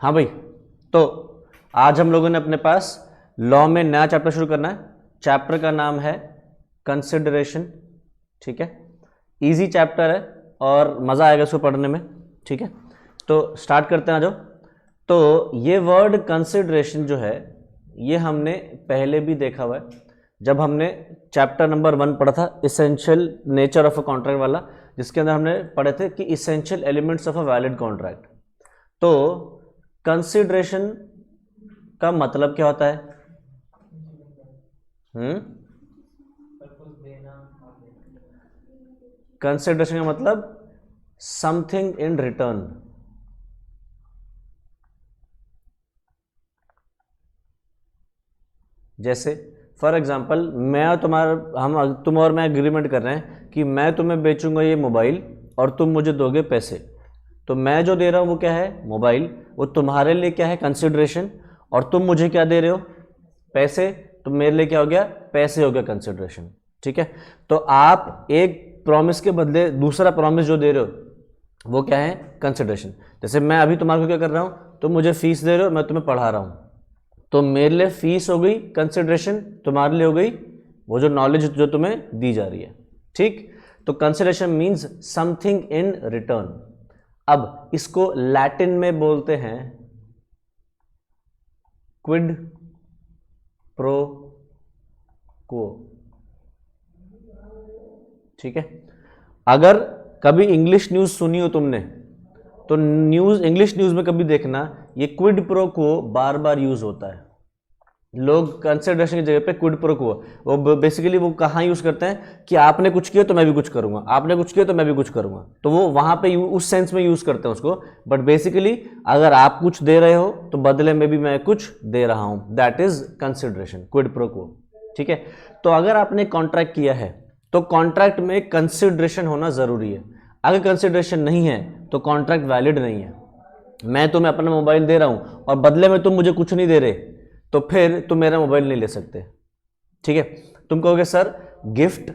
हाँ भाई, तो आज हम लोगों ने अपने पास लॉ में नया चैप्टर शुरू करना है। चैप्टर का नाम है कंसिडरेशन। ठीक है, इजी चैप्टर है और मज़ा आएगा इसको पढ़ने में। ठीक है, तो स्टार्ट करते हैं। आ जाओ। तो ये वर्ड कंसिडरेशन जो है ये हमने पहले भी देखा हुआ है जब हमने चैप्टर नंबर 1 पढ़ा था, essential nature of a contract वाला, जिसके अंदर हमने पढ़े थे कि essential elements of a valid contract. तो कंसिडरेशन का मतलब क्या होता है? कंसिडरेशन का मतलब समथिंग इन रिटर्न। जैसे फॉर एग्जाम्पल, मैं और तुम और मैं एग्रीमेंट कर रहे हैं कि मैं तुम्हें बेचूंगा ये मोबाइल और तुम मुझे दोगे पैसे। तो मैं जो दे रहा हूँ वो क्या है? मोबाइल। वो तुम्हारे लिए क्या है? कंसिडरेशन। और तुम मुझे क्या दे रहे हो? पैसे। तो मेरे लिए क्या हो गया? पैसे हो गया कंसिडरेशन। ठीक है, तो आप एक प्रॉमिस के बदले दूसरा प्रॉमिस जो दे रहे हो वो क्या है? कंसिडरेशन। जैसे मैं अभी तुम्हारे को क्या कर रहा हूँ, तुम मुझे फीस दे रहे हो, मैं तुम्हें पढ़ा रहा हूँ, तो मेरे लिए फीस हो गई कंसिडरेशन, तुम्हारे लिए हो गई वो जो नॉलेज जो तुम्हें दी जा रही है। ठीक, तो consideration means something in return. अब इसको लैटिन में बोलते हैं क्विड प्रो क्वो। ठीक है, अगर कभी इंग्लिश न्यूज सुनी हो तुमने तो इंग्लिश न्यूज में कभी देखना ये क्विड प्रो क्वो बार बार यूज होता है। लोग कंसिडरेशन की जगह पे क्विड प्रो क्वो, वो बेसिकली वो कहाँ यूज करते हैं कि आपने कुछ किया तो मैं भी कुछ करूंगा, आपने कुछ किया तो मैं भी कुछ करूंगा, तो वो वहां पे उस सेंस में यूज करते हैं उसको। बट बेसिकली अगर आप कुछ दे रहे हो तो बदले में भी मैं कुछ दे रहा हूं, that is consideration, Kwid pro क्वो। ठीक है, तो अगर आपने कॉन्ट्रैक्ट किया है तो कॉन्ट्रैक्ट में कंसिडरेशन होना जरूरी है। अगर कंसिडरेशन नहीं है तो कॉन्ट्रैक्ट वैलिड नहीं है। मैं तुम्हें अपना मोबाइल दे रहा हूं और बदले में तुम मुझे कुछ नहीं दे रहे, तो फिर तुम मेरा मोबाइल नहीं ले सकते। ठीक है, तुम कहोगे सर गिफ्ट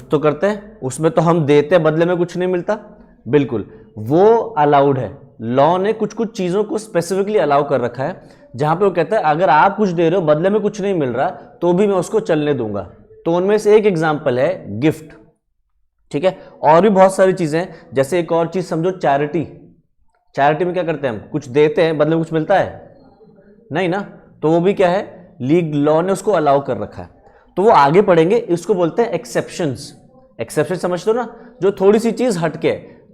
तो करते हैं, उसमें तो हम देते हैं, बदले में कुछ नहीं मिलता। बिल्कुल, वो अलाउड है। लॉ ने कुछ कुछ चीजों को स्पेसिफिकली अलाउ कर रखा है जहां पे वो कहता है अगर आप कुछ दे रहे हो बदले में कुछ नहीं मिल रहा तो भी मैं उसको चलने दूंगा। तो उनमें से एक एग्जाम्पल है गिफ्ट। ठीक है, और भी बहुत सारी चीजें, जैसे एक और चीज समझो चैरिटी। चैरिटी में क्या करते हैं? हम कुछ देते हैं, बदले में कुछ मिलता है नहीं ना, तो वो भी क्या है? लीग लॉ ने उसको अलाउ कर रखा है। तो वो आगे पढ़ेंगे, इसको बोलते हैं एक्सेप्शंस। एक्सेप्शन समझते हो ना, जो थोड़ी सी चीज हटके,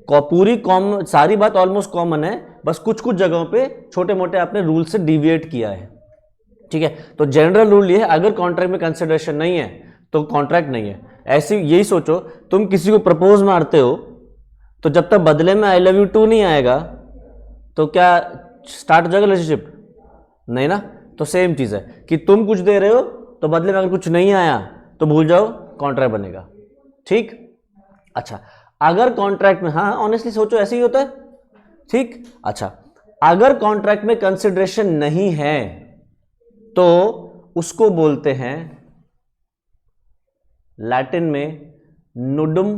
पूरी सारी बात ऑलमोस्ट कॉमन है, बस कुछ कुछ जगहों पे छोटे मोटे आपने रूल से डिविएट किया है। ठीक है, तो जनरल रूल ये है अगर कॉन्ट्रैक्ट में कंसिडरेशन नहीं है तो कॉन्ट्रैक्ट नहीं है। ऐसे यही सोचो, तुम किसी को प्रपोज मारते हो तो जब तक बदले में आई लव यू टू नहीं आएगा तो क्या स्टार्ट हो जाएगा रिलेशनशिप? नहीं ना। तो सेम चीज है कि तुम कुछ दे रहे हो तो बदले में अगर कुछ नहीं आया तो भूल जाओ, कॉन्ट्रैक्ट बनेगा। ठीक, अच्छा, अगर कॉन्ट्रैक्ट में, हाँ ऑनेस्टली सोचो ऐसे ही होता है। ठीक, अच्छा, अगर कॉन्ट्रैक्ट में कंसिडरेशन नहीं है तो उसको बोलते हैं लैटिन में नुडुम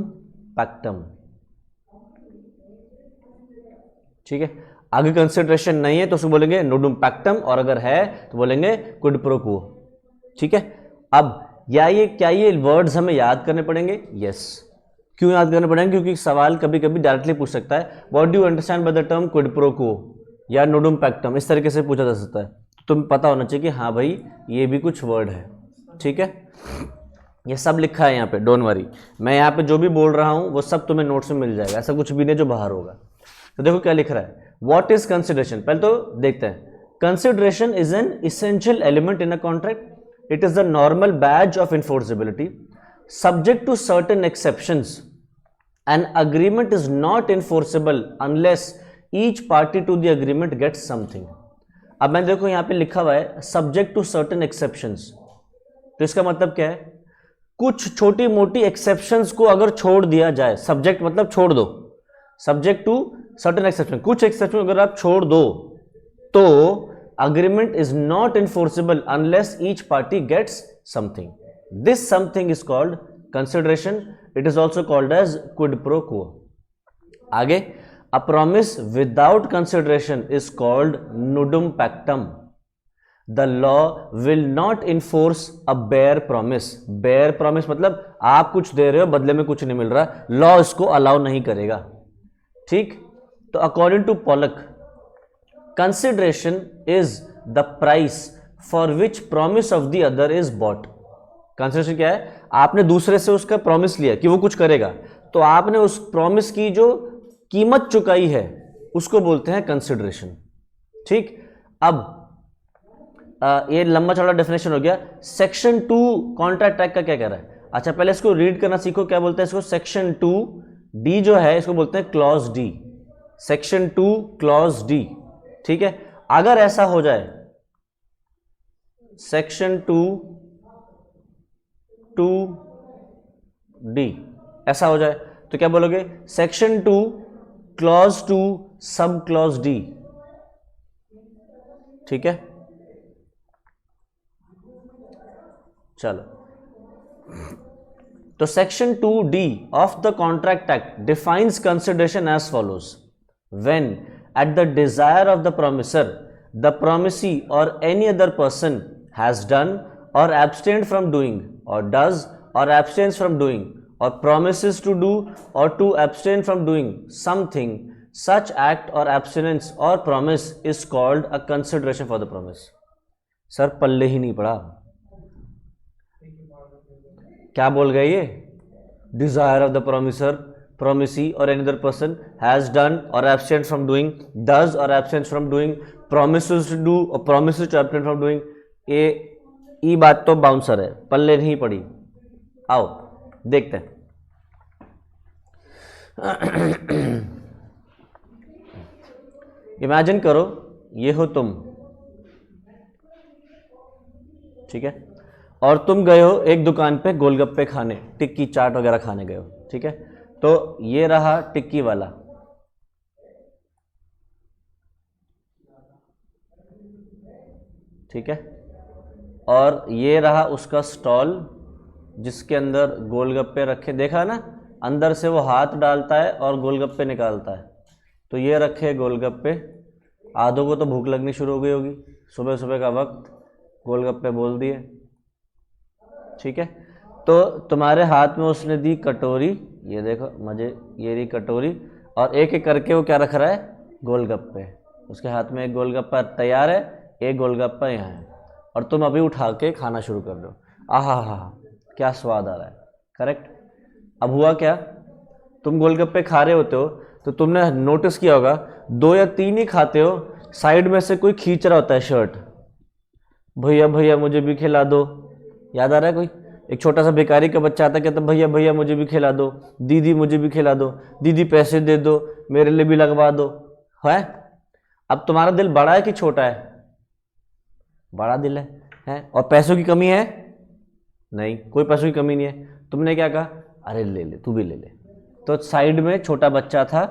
पैक्टम। ठीक है, अगर कंसिडरेशन नहीं है तो उसको बोलेंगे नुडुम पैक्टम, और अगर है तो बोलेंगे क्विड प्रो क्वो। ठीक है, अब क्या ये वर्ड्स हमें याद करने पड़ेंगे? यस। क्यों याद करने पड़ेंगे? क्योंकि सवाल कभी कभी डायरेक्टली पूछ सकता है what do you understand by the term Kwid pro क्वो या नुडुम पैक्टम, इस तरीके से पूछा जा सकता है। तो तुम्हें पता होना चाहिए कि हाँ भाई ये भी कुछ वर्ड है। ठीक है, ये सब लिखा है यहाँ पे, डोंट वरी। मैं यहाँ पे जो भी बोल रहा हूँ वो सब तुम्हें नोट्स में मिल जाएगा, ऐसा कुछ भी नहीं जो बाहर होगा। तो देखो क्या लिख रहा है, व्हाट इज कंसिडरेशन। पहले तो देखते हैं, consideration is an essential element in a contract, it is the normal badge of enforceability, subject to certain exceptions, an agreement is not enforceable unless each party to the agreement gets something. अब मैं देखो यहाँ पे लिखा हुआ है subject to certain exceptions, तो इसका मतलब क्या है? कुछ छोटी मोटी एक्सेप्शंस को अगर छोड़ दिया जाए, सब्जेक्ट मतलब छोड़ दो, सब्जेक्ट टू सर्टेन एक्सेप्शन, कुछ एक्सेप्शन अगर आप छोड़ दो तो agreement is not enforceable unless each party gets something. This something is called consideration, it is also called as quid pro quo. आगे, a promise without consideration is called nudum pactum. The law will not enforce a bare promise. Bare promise मतलब आप कुछ दे रहे हो बदले में कुछ नहीं मिल रहा, लॉ इसको अलाउ नहीं करेगा। ठीक, तो according to Pollock, consideration is the price for which promise of the other is bought. Consideration क्या है? आपने दूसरे से उसका प्रॉमिस लिया कि वो कुछ करेगा, तो आपने उस प्रॉमिस की जो कीमत चुकाई है उसको बोलते हैं कंसिडरेशन। ठीक, अब ये लंबा चौड़ा डेफिनेशन हो गया। सेक्शन 2 कॉन्ट्रैक्ट एक्ट का क्या कह रहा है? अच्छा, पहले इसको रीड करना सीखो। क्या बोलते हैं इसको? सेक्शन 2 डी जो है इसको बोलते हैं clause D. Section 2 clause D. ठीक है, अगर ऐसा हो जाए सेक्शन 2 डी ऐसा हो जाए तो क्या बोलोगे? Section 2 clause 2 sub clause D. ठीक है, चलो, तो section 2D of the Contract Act defines consideration as follows: when at the desire of the promisor, the promisee or any other person has done or abstained from doing or does or abstains from doing or promises to do or to abstain from doing something, such act or abstinence or promise is called a consideration for the promise। Sir पल्ले ही नहीं पड़ा, क्या बोल गए ये? Desire of the promisor, promisee और any other person has done और एब्स्टेन फ्रॉम डूइंग, डज और abstain from doing, promises to do और promises to abstain from doing. ये बात तो बाउंसर है, पल्ले नहीं पड़ी। आओ देखते हैं। इमेजिन करो ये हो तुम, ठीक है, और तुम गए हो एक दुकान पे गोलगप्पे खाने, टिक्की चाट वगैरह खाने गए हो। ठीक है, तो ये रहा टिक्की वाला, ठीक है, और ये रहा उसका स्टॉल जिसके अंदर गोलगप्पे रखे। देखा ना, अंदर से वो हाथ डालता है और गोलगप्पे निकालता है। तो ये रखे गोलगप्पे, आधों को तो भूख लगनी शुरू हो गई होगी, सुबह सुबह का वक्त, गोलगप्पे बोल दिए। ठीक है, तो तुम्हारे हाथ में उसने दी कटोरी, ये देखो मजे, ये रही कटोरी, और एक एक करके वो क्या रख रहा है? गोलगप्पे। उसके हाथ में एक गोलगप्पा तैयार है, एक गोलगप्पा यहाँ है, और तुम अभी उठा के खाना शुरू कर दो। आहा हा, क्या स्वाद आ रहा है। करेक्ट। अब हुआ क्या? तुम गोलगप्पे खा रहे होते हो तो तुमने नोटिस किया होगा 2 या 3 ही खाते हो, साइड में से कोई खींच रहा होता है शर्ट, भैया भैया मुझे भी खिला दो। याद आ रहा है कोई? एक छोटा सा भिखारी का बच्चा आता है, कहता भैया भैया मुझे भी खिला दो, दीदी मुझे भी खिला दो, दीदी पैसे दे दो, मेरे लिए भी लगवा दो। है? अब तुम्हारा दिल बड़ा है कि छोटा है? बड़ा दिल है? और पैसों की कमी है? नहीं, कोई पैसों की कमी नहीं है। तुमने क्या कहा? अरे ले ले, तू भी ले ले। तो साइड में छोटा बच्चा था,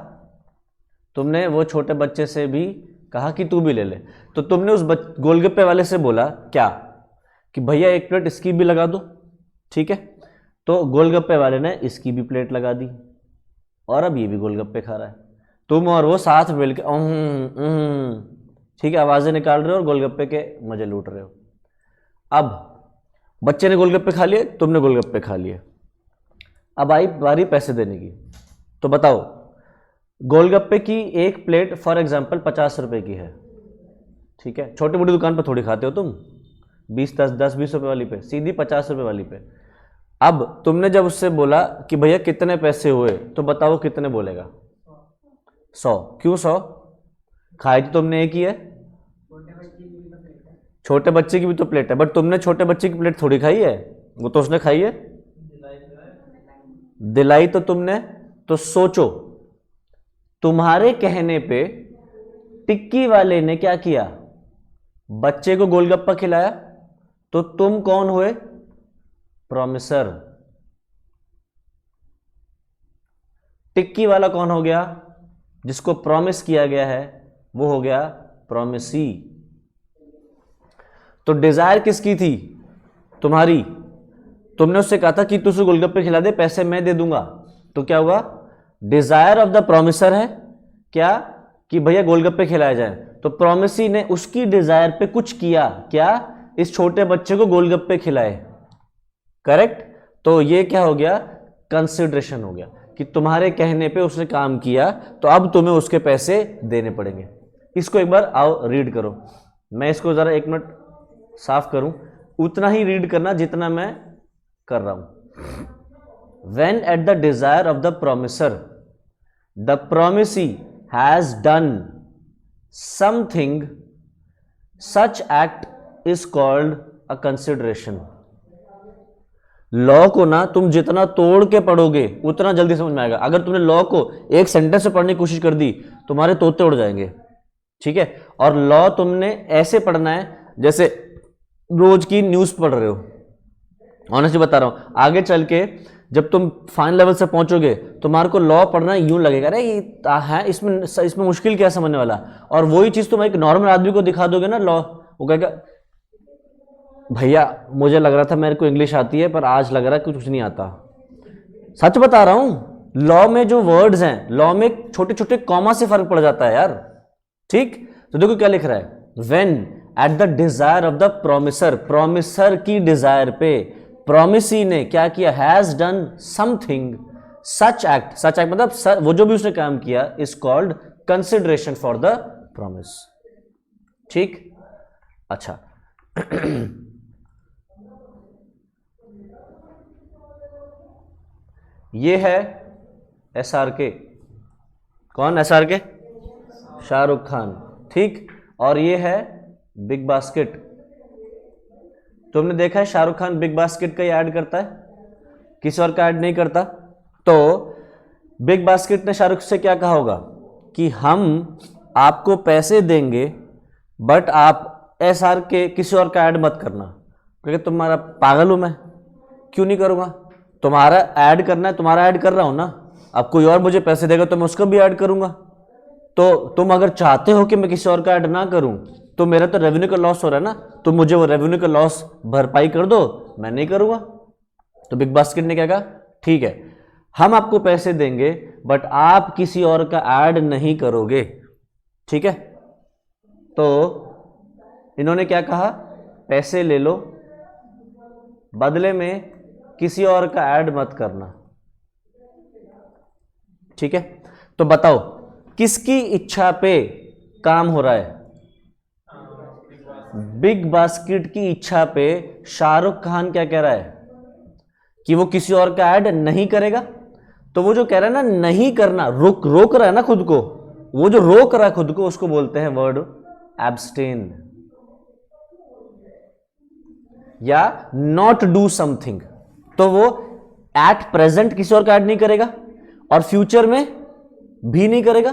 तुमने वो छोटे बच्चे से भी कहा कि तू भी ले ले। तो तुमने उस गोलगप्पे वाले से बोला क्या कि भैया एक प्लेट इसकी भी लगा दो। ठीक है, तो गोलगप्पे वाले ने इसकी भी प्लेट लगा दी, और अब ये भी गोलगप्पे खा रहा है। तुम और वो साथ मिल के ठीक है, आवाज़ें निकाल रहे हो और गोलगप्पे के मजे लूट रहे हो। अब बच्चे ने गोलगप्पे खा लिए, तुमने गोलगप्पे खा लिए। अब आई बारी पैसे देने की। तो बताओ, गोलगप्पे की एक प्लेट फॉर एग्जांपल 50 रुपए की है। ठीक है, छोटी मोटी दुकान पर थोड़ी खाते हो तुम, 10-20 रुपए वाली पे, सीधी 50 रुपए वाली पे। अब तुमने जब उससे बोला कि भैया कितने पैसे हुए, तो बताओ कितने बोलेगा? 100। क्यों 100? खाई तो तुमने एक ही है, छोटे बच्चे की भी तो प्लेट है, बट तुमने छोटे बच्चे की प्लेट थोड़ी खाई है, वो तो उसने खाई है। दिलाई तो तुमने। तो सोचो, तुम्हारे कहने पे टिक्की वाले ने क्या किया? बच्चे को गोलगप्पा खिलाया, तो तुम कौन हुए? प्रॉमिसर। टिक्की वाला कौन हो गया? जिसको प्रॉमिस किया गया है वो हो गया प्रॉमिसी। तो डिजायर किसकी थी? तुम्हारी। तुमने उससे कहा था कि तू उसे गोलगप्पे खिला दे, पैसे मैं दे दूंगा। तो क्या हुआ? डिजायर ऑफ द प्रॉमिसर है क्या कि भैया गोलगप्पे खिलाए जाए, तो प्रोमिसी ने उसकी डिजायर पे कुछ किया, क्या, इस छोटे बच्चे को गोलगप्पे खिलाए, करेक्ट। तो ये क्या हो गया, कंसिडरेशन हो गया कि तुम्हारे कहने पे उसने काम किया तो अब तुम्हें उसके पैसे देने पड़ेंगे। इसको एक बार आओ रीड करो, मैं इसको जरा 1 मिनट साफ करूं, उतना ही रीड करना जितना मैं कर रहा हूं। When at the desire of the promiser, the promisee has done something, such act is called a consideration. Law को ना तुम जितना तोड़ के पढ़ोगे उतना जल्दी समझ में आएगा। अगर तुमने लॉ को एक सेंटेंस में पढ़ने की कोशिश कर दी तुम्हारे तोते उड़ जाएंगे, ठीक है। और लॉ तुमने ऐसे पढ़ना है जैसे रोज की न्यूज पढ़ रहे हो। ऑनेस्टली बता रहा हूं, आगे चल के जब तुम फाइनल लेवल से पहुंचोगे तुम्हारे को लॉ पढ़ना यूं लगेगा, अरे ये है इसमें मुश्किल क्या समझने वाला। और वही चीज तुम एक नॉर्मल आदमी को दिखा दोगे ना लॉ, वो कहेगा भैया मुझे लग रहा था मेरे को इंग्लिश आती है पर आज लग रहा है कुछ नहीं आता। सच बता रहा हूं, लॉ में जो वर्ड्स हैं, लॉ में छोटे छोटे कॉमा से फर्क पड़ जाता है यार, ठीक। तो देखो क्या लिख रहा है, when at the desire of the promisor, promisor की डिजायर पे प्रोमिसी ने क्या किया, has done something, such act, such act मतलब वो जो भी उसने काम किया is called consideration for the promise, ठीक। अच्छा ये है SRK, कौन SRK, शाहरुख खान, ठीक। और ये है बिग बास्केट। तुमने देखा है शाहरुख खान बिग बास्केट का ही ऐड करता है, किसी और का ऐड नहीं करता। तो बिग बास्केट ने शाहरुख से क्या कहा होगा कि हम आपको पैसे देंगे बट आप SRK किसी और का ऐड मत करना, क्योंकि तुम्हारा पागल हूं मैं, क्यों नहीं करूंगा, तुम्हारा ऐड करना है, तुम्हारा ऐड कर रहा हूं ना, अब कोई और मुझे पैसे देगा तो मैं उसका भी ऐड करूंगा। तो तुम अगर चाहते हो कि मैं किसी और का ऐड ना करूं तो मेरा तो रेवेन्यू का लॉस हो रहा है ना, तो मुझे वो रेवेन्यू का लॉस भरपाई कर दो, मैं नहीं करूंगा। तो बिग बास्केट ने क्या कहा, ठीक है हम आपको पैसे देंगे बट आप किसी और का ऐड नहीं करोगे, ठीक है। तो इन्होंने क्या कहा, पैसे ले लो बदले में किसी और का ऐड मत करना, ठीक है। तो बताओ किसकी इच्छा पे काम हो रहा है, बिग बास्केट की इच्छा पे शाहरुख खान क्या कह रहा है कि वो किसी और का ऐड नहीं करेगा। तो वो जो कह रहा है ना नहीं करना, रोक रहा है ना खुद को, वो जो रोक रहा है खुद को उसको बोलते हैं वर्ड एब्स्टेन या नॉट डू समथिंग। तो वो एट प्रेजेंट किसी और का ऐड नहीं करेगा और फ्यूचर में भी नहीं करेगा,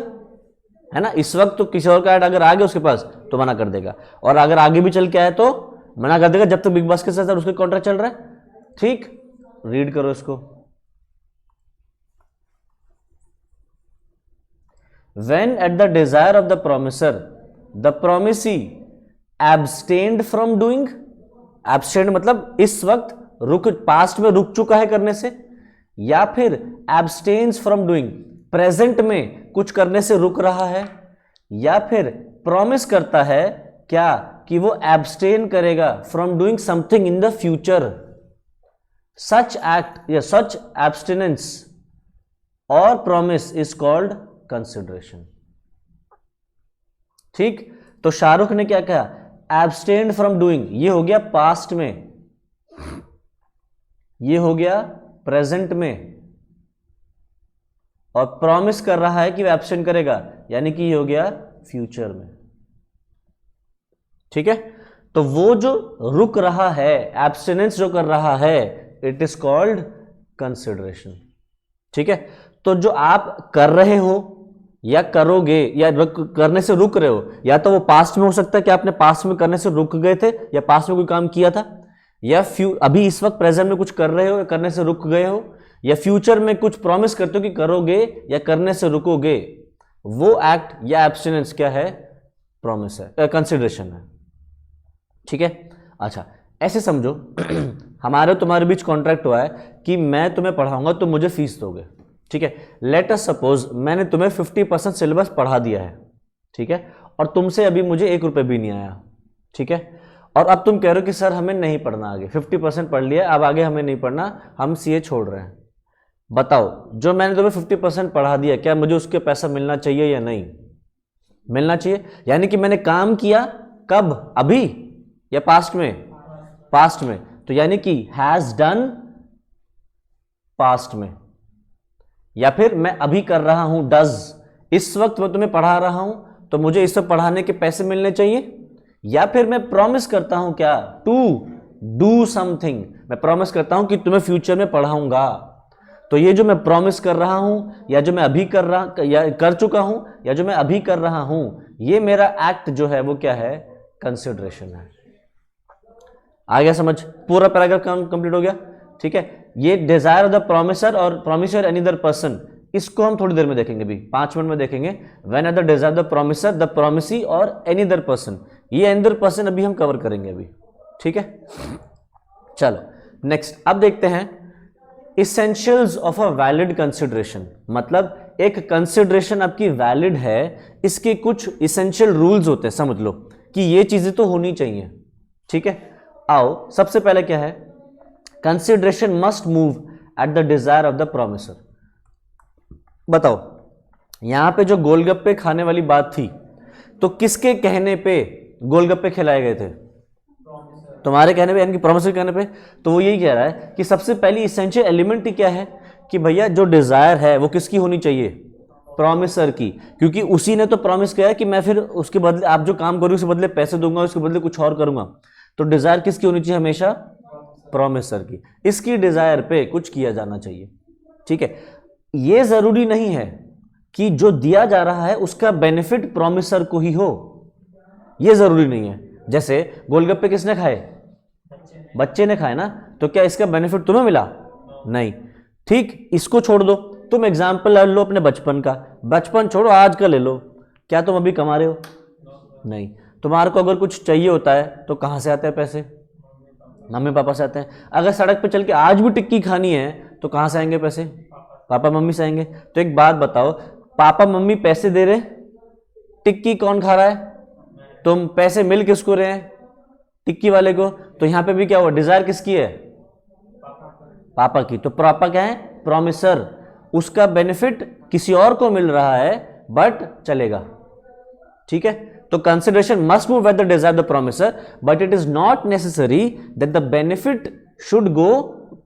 है ना। इस वक्त तो किसी और का ऐड अगर आ गया उसके पास तो मना कर देगा, और अगर आगे भी चल के आए तो मना कर देगा जब तक बिग बास्केट के साथ उसके कॉन्ट्रैक्ट चल रहा है, ठीक। रीड करो इसको, when at the desire of the promisor the promisee abstained from doing, abstained मतलब इस वक्त रुक, पास्ट में रुक चुका है करने से, या फिर एब्सटेन्स फ्रॉम डूइंग प्रेजेंट में कुछ करने से रुक रहा है, या फिर प्रॉमिस करता है क्या कि वो एब्सटेन करेगा from doing something in the future, such act या सच एब्सटिनेंस और प्रॉमिस इज कॉल्ड कंसिडरेशन, ठीक। तो शाहरुख ने क्या कहा, एब्सटेन्ड फ्रॉम डूइंग, ये हो गया पास्ट में, ये हो गया प्रेजेंट में, और प्रॉमिस कर रहा है कि वो एब्सटेन करेगा, यानी कि ये हो गया फ्यूचर में, ठीक है। तो वो जो रुक रहा है, एब्सटिनेंस जो कर रहा है, इट इज कॉल्ड कंसिडरेशन, ठीक है। तो जो आप कर रहे हो या करोगे या करने से रुक रहे हो, या तो वो पास्ट में हो सकता है कि आपने पास्ट में करने से रुक गए थे या पास्ट में कोई काम किया था, या अभी इस वक्त प्रेजेंट में कुछ कर रहे हो या करने से रुक गए हो, या फ्यूचर में कुछ प्रॉमिस करते हो कि करोगे या करने से रुकोगे, वो एक्ट या एब्सटिनेंस क्या है, प्रॉमिस है, कंसिडरेशन है, ठीक है। अच्छा ऐसे समझो हमारे तुम्हारे बीच कॉन्ट्रैक्ट हुआ है कि मैं तुम्हें पढ़ाऊंगा तो मुझे फीस दोगे, ठीक है, लेट अस सपोज मैंने तुम्हें 50% सिलेबस पढ़ा दिया है, ठीक है, और तुमसे अभी मुझे 1 रुपये भी नहीं आया, ठीक है, और अब तुम कह रहे हो कि सर हमें नहीं पढ़ना आगे, 50% पढ़ लिया, अब आगे हमें नहीं पढ़ना, हम सीए छोड़ रहे हैं। बताओ, जो मैंने तुम्हें 50% पढ़ा दिया, क्या मुझे उसके पैसा मिलना चाहिए या नहीं? मिलना चाहिए। यानी कि मैंने काम किया कब, अभी या पास्ट में? पास्ट में। तो यानी कि हैज डन पास्ट में, या फिर मैं अभी कर रहा हूं डज, इस वक्त मैं तुम्हें पढ़ा रहा हूं तो मुझे इस वक्त पढ़ाने के पैसे मिलने चाहिए, या फिर मैं प्रॉमिस करता हूं क्या, टू डू समथिंग, मैं प्रॉमिस करता हूं कि तुम्हें फ्यूचर में पढ़ाऊंगा। तो ये जो मैं प्रॉमिस कर रहा हूं, या जो मैं अभी कर चुका हूं, या जो मैं अभी कर रहा हूं, ये मेरा एक्ट जो है वो क्या है, कंसिडरेशन है। आ गया समझ? पूरा पैराग्राफ कंप्लीट हो गया, ठीक है। ये डिजायर ऑफ द प्रोमिसर और प्रोमिसर एनी अदर पर्सन, इसको हम थोड़ी देर में देखेंगे, भी 5 मिनट में देखेंगे। When are the desire the promisor, the promisee और एनी अदर पर्सन, ये एनी अदर पर्सन अभी हम कवर करेंगे अभी, ठीक है। चलो नेक्स्ट, अब देखते हैं essentials of a valid consideration. मतलब एक कंसिडरेशन आपकी वैलिड है, इसके कुछ इसेंशियल रूल्स होते हैं, समझ लो कि ये चीजें तो होनी चाहिए, ठीक है। आओ, सबसे पहले क्या है, consideration must move at the desire of the promisor. बताओ, यहां पे जो गोलगप्पे खाने वाली बात थी, तो किसके कहने पे गोलगप्पे खिलाए गए थे? तुम्हारे कहने पे, यानी कि प्रोमिसर कहने पे। तो वो यही कह रहा है कि सबसे पहली इसेंशियल एलिमेंट ही क्या है कि भैया जो डिजायर है वो किसकी होनी चाहिए, प्रोमिसर की, क्योंकि उसी ने तो प्रॉमिस किया है कि मैं फिर उसके बदले, आप जो काम करोगे उसके बदले पैसे दूंगा, उसके बदले कुछ और करूंगा। तो डिजायर किसकी होनी चाहिए हमेशा, प्रोमिसर की। इसकी डिजायर पे कुछ किया जाना चाहिए, ठीक है। ये जरूरी नहीं है कि जो दिया जा रहा है उसका बेनिफिट प्रोमिसर को ही हो, ये जरूरी नहीं है। जैसे गोलगप्पे किसने खाए, बच्चे ने खाए ना, तो क्या इसका बेनिफिट तुम्हें मिला? नहीं। ठीक, इसको छोड़ दो, तुम एग्जाम्पल लो अपने बचपन का, बचपन छोड़ो आज का ले लो, क्या तुम अभी कमा रहे हो? नहीं। तुम्हारे को अगर कुछ चाहिए होता है तो कहां से आते हैं पैसे? मम्मी पापा से आते हैं। अगर सड़क पे चल के आज भी टिक्की खानी है तो कहां से आएंगे पैसे? पापा मम्मी से आएंगे। तो एक बात बताओ, पापा मम्मी पैसे दे रहे, टिक्की कौन खा रहा है? तुम। पैसे मिल किसको रहे हैं? टिक्की वाले को। तो यहां पे भी क्या हुआ, डिजायर किसकी है? पापा की। तो पापा क्या है, प्रोमिसर, उसका बेनिफिट किसी और को मिल रहा है बट चलेगा, ठीक है। तो consideration must move at the desire the promisor, but it is not necessary that the benefit should go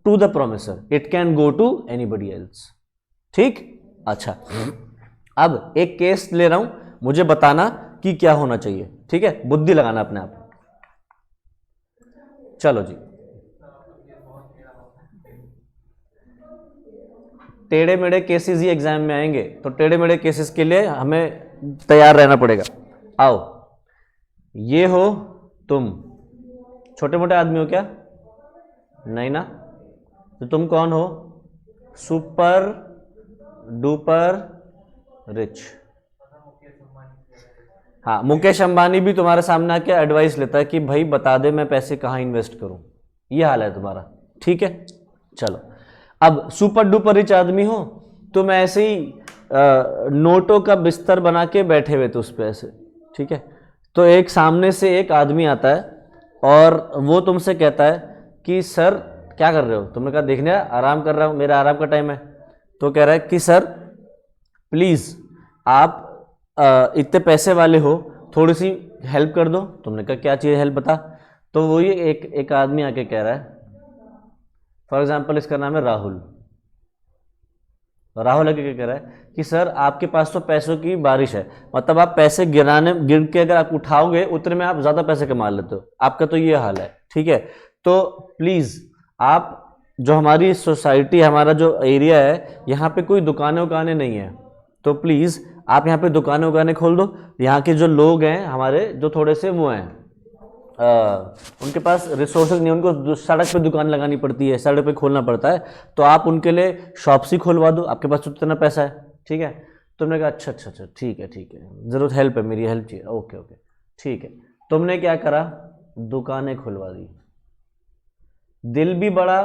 to the promisor, it can go to anybody else, ठीक। अच्छा, अब एक केस ले रहा हूं, मुझे बताना कि क्या होना चाहिए, ठीक है, बुद्धि लगाना अपने आप। चलो जी, टेढ़े मेढ़े केसेस ही एग्जाम में आएंगे, तो टेढ़े मेढ़े केसेस के लिए हमें तैयार रहना पड़ेगा। आओ, ये हो तुम, छोटे मोटे आदमी हो क्या? नहीं ना। तो तुम कौन हो? Super duper rich. हाँ, मुकेश अंबानी भी तुम्हारे सामने आके एडवाइस लेता है कि भाई बता दे मैं पैसे कहाँ इन्वेस्ट करूं, ये हाल है तुम्हारा, ठीक है। चलो, अब सुपर डुपर रिच आदमी हो, तुम ऐसे ही नोटों का बिस्तर बना के बैठे हुए थे उस पे ऐसे, ठीक है। तो एक सामने से एक आदमी आता है और वो तुमसे कहता है कि सर क्या कर रहे हो? तुमने कहा देखने आराम कर रहा हूँ, मेरा आराम का टाइम है। तो कह रहा है कि सर प्लीज़ आप इतने पैसे वाले हो, थोड़ी सी हेल्प कर दो। तुमने कहा क्या चाहिए हेल्प बता। तो वो ये एक आदमी आके कह रहा है, फॉर एग्जाम्पल इसका नाम है राहुल। राहुल आके क्या कह रहा है कि सर आपके पास तो पैसों की बारिश है, मतलब आप पैसे गिर के अगर आप उठाओगे उतने में आप ज़्यादा पैसे कमा लेते हो, आपका तो ये हाल है, ठीक है। तो प्लीज़ आप, जो हमारी सोसाइटी, हमारा जो एरिया है, यहाँ पे कोई दुकानें उकानें नहीं है, तो प्लीज़ आप यहाँ पे दुकानें उकानें खोल दो। यहाँ के जो लोग हैं हमारे, जो थोड़े से वो हैं, उनके पास रिसोर्सेज नहीं, उनको सड़क पे दुकान लगानी पड़ती है, सड़क पे खोलना पड़ता है, तो आप उनके लिए शॉप्स ही खोलवा दो, आपके पास तो इतना पैसा है, ठीक है। तुमने कहा अच्छा अच्छा अच्छा, ठीक है ठीक है, ज़रूरत हेल्प है, मेरी हेल्प चाहिए, ओके ओके ठीक है। तुमने क्या करा, दुकानें खुलवा दी, दिल भी बड़ा,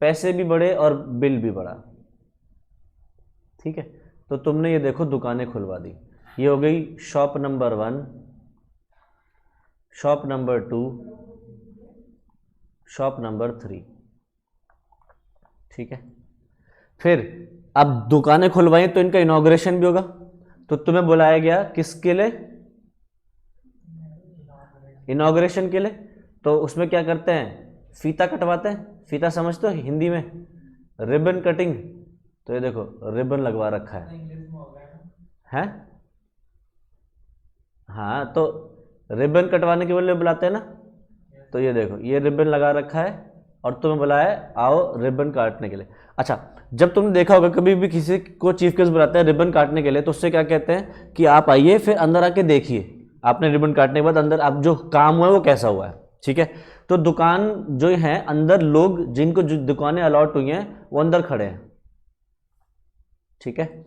पैसे भी बड़े और बिल भी बड़ा, ठीक है, तो तुमने ये देखो दुकानें खुलवा दी। ये हो गई shop number 1, shop number 2, shop number 3। ठीक है, फिर अब दुकानें खुलवाई तो इनका इनॉग्रेशन भी होगा, तो तुम्हें बुलाया गया किसके लिए? इनॉग्रेशन के लिए। तो उसमें क्या करते हैं? फीता कटवाते हैं। फीता समझते हो हिंदी में? Ribbon cutting. तो ये देखो रिबन लगवा रखा है? हाँ, तो रिबन कटवाने के लिए बुलाते हैं ना। तो ये देखो ये रिबन लगा रखा है और तुम्हें बुलाया है आओ रिबन काटने के लिए। अच्छा, जब तुमने देखा होगा कभी भी किसी को चीफ गेस्ट बुलाते हैं रिबन काटने के लिए, तो उससे क्या कहते हैं कि आप आइए फिर अंदर आके देखिए आपने रिबन काटने के बाद अंदर आप जो काम हुआ है वो कैसा हुआ है। ठीक है, तो दुकान जो है अंदर लोग जिनको जो दुकानें अलॉट हुई हैं वो अंदर खड़े हैं। ठीक है,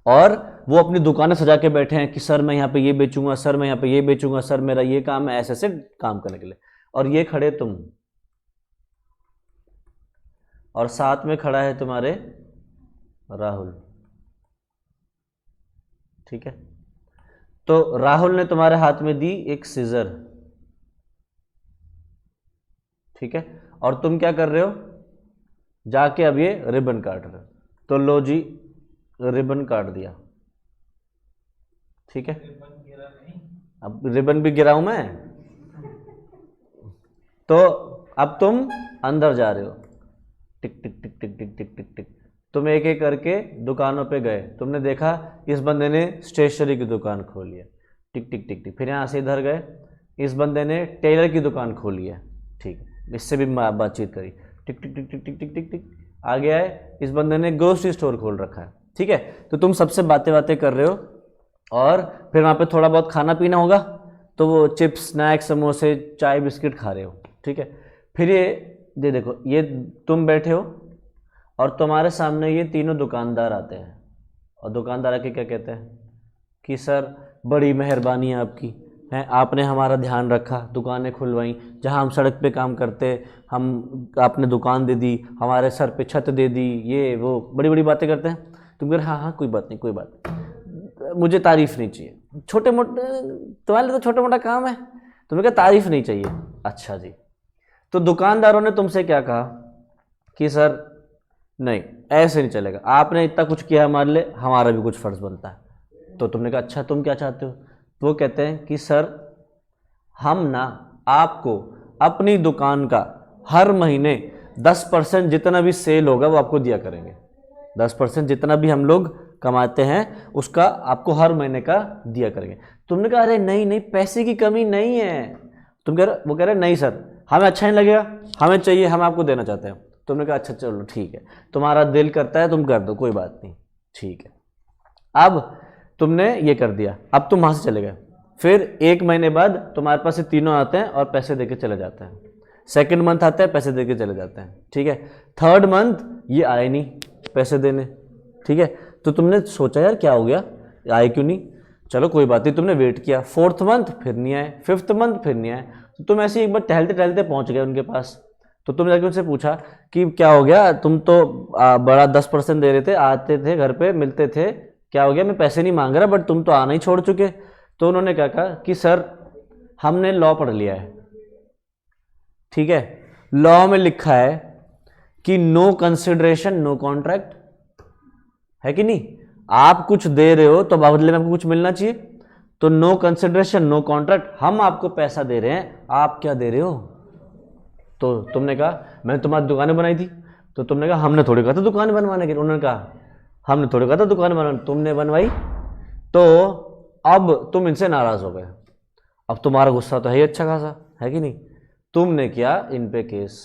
और वो अपनी दुकानें सजा के बैठे हैं कि सर मैं यहाँ पे ये बेचूंगा, सर मैं यहाँ पे ये बेचूंगा, सर मेरा ये काम है, ऐसे ऐसे काम करने के लिए। और ये खड़े तुम, और साथ में खड़ा है तुम्हारे राहुल। ठीक है, तो राहुल ने तुम्हारे हाथ में दी एक सीजर। ठीक है, और तुम क्या कर रहे हो? जाके अब ये रिबन काट रहे हो। तो लो जी रिबन काट दिया। ठीक है, अब रिबन भी गिराऊं मैं? तो अब तुम अंदर जा रहे हो, टिक टिक टिक टिक टिक टिक टिक टिक। तुम एक एक करके दुकानों पे गए, तुमने देखा इस बंदे ने स्टेशनरी की दुकान खोली है, टिक टिक टिक टिक। फिर यहाँ से इधर गए, इस बंदे ने टेलर की दुकान खोली है। ठीक है, इससे भी बातचीत करी, टिक टिक टिक टिक टिक टिक टिक टिक। आगे आए, इस बंदे ने ग्रोसरी स्टोर खोल रखा है। ठीक है, तो तुम सबसे बातें बातें कर रहे हो और फिर वहाँ पे थोड़ा बहुत खाना पीना होगा, तो वो चिप्स स्नैक्स समोसे चाय बिस्किट खा रहे हो। ठीक है, फिर ये देखो ये तुम बैठे हो और तुम्हारे सामने ये तीनों दुकानदार आते हैं, और दुकानदार आके क्या कहते हैं कि सर बड़ी मेहरबानी है आपकी, हैं आपने हमारा ध्यान रखा, दुकानें खुलवाई, जहां हम सड़क पे काम करते हम आपने दुकान दे दी, हमारे सर पे छत दे दी, ये वो बड़ी बड़ी बातें करते हैं। तुम कह रहे हाँ हाँ कोई बात नहीं कोई बात नहीं, मुझे तारीफ़ नहीं चाहिए, छोटे मोटे तुम्हारे लिए तो छोटा मोटा काम है, तुम्हें क्या तारीफ़ नहीं चाहिए? अच्छा जी। तो दुकानदारों ने तुमसे क्या कहा कि सर नहीं ऐसे नहीं चलेगा, आपने इतना कुछ किया हमारे लिए, हमारा भी कुछ फ़र्ज़ बनता है। तो तुमने कहा अच्छा तुम क्या चाहते हो? तो वो कहते हैं कि सर हम ना आपको अपनी दुकान का हर महीने 10% जितना भी सेल होगा वो आपको दिया करेंगे। 10% जितना भी हम लोग कमाते हैं उसका आपको हर महीने का दिया करेंगे। तुमने कहा अरे नहीं नहीं पैसे की कमी नहीं है। वो कह रहे नहीं सर हमें अच्छा नहीं लगेगा, हमें चाहिए, हम आपको देना चाहते हैं। तुमने कहा अच्छा चलो ठीक है, तुम्हारा दिल करता है तुम कर दो, कोई बात नहीं, ठीक है। अब तुमने ये कर दिया, अब तुम वहां से चले गए। फिर एक महीने बाद तुम्हारे पास ये तीनों आते हैं और पैसे देके चले जाते हैं। सेकंड मंथ आते हैं पैसे देके चले जाते हैं। ठीक है, थर्ड मंथ ये आए नहीं पैसे देने। ठीक है, तो तुमने सोचा यार क्या हो गया, आए क्यों नहीं? चलो कोई बात नहीं, तुमने वेट किया। फोर्थ मंथ फिर नहीं आए, फिफ्थ मंथ फिर नहीं आए। तो तुम ऐसे एक बार टहलते टहलते पहुंच गए उनके पास। तो तुम जाके उनसे पूछा कि क्या हो गया, तुम तो बड़ा 10% दे रहे थे, आते थे घर पे मिलते थे, क्या हो गया? मैं पैसे नहीं मांग रहा बट तुम तो आना ही छोड़ चुके। तो उन्होंने क्या कहा कि सर हमने लॉ पढ़ लिया है। ठीक है, लॉ में लिखा है कि नो कंसिडरेशन नो कॉन्ट्रैक्ट, है कि नहीं? आप कुछ दे रहे हो तो बदले में आपको कुछ मिलना चाहिए। तो नो कंसिडरेशन नो कॉन्ट्रैक्ट, हम आपको पैसा दे रहे हैं, आप क्या दे रहे हो? तो तुमने कहा मैंने तुम्हारी दुकानें बनाई थी। तो तुमने कहा हमने थोड़ी कहा था दुकान बनवाने के। उन्होंने कहा हमने थोड़ी कहा था दुकान बनवाने, तुमने बनवाई। तो अब तुम इनसे नाराज हो गए। अब तुम्हारा गुस्सा तो है ही अच्छा खासा, है कि नहीं? तुमने किया इन पे केस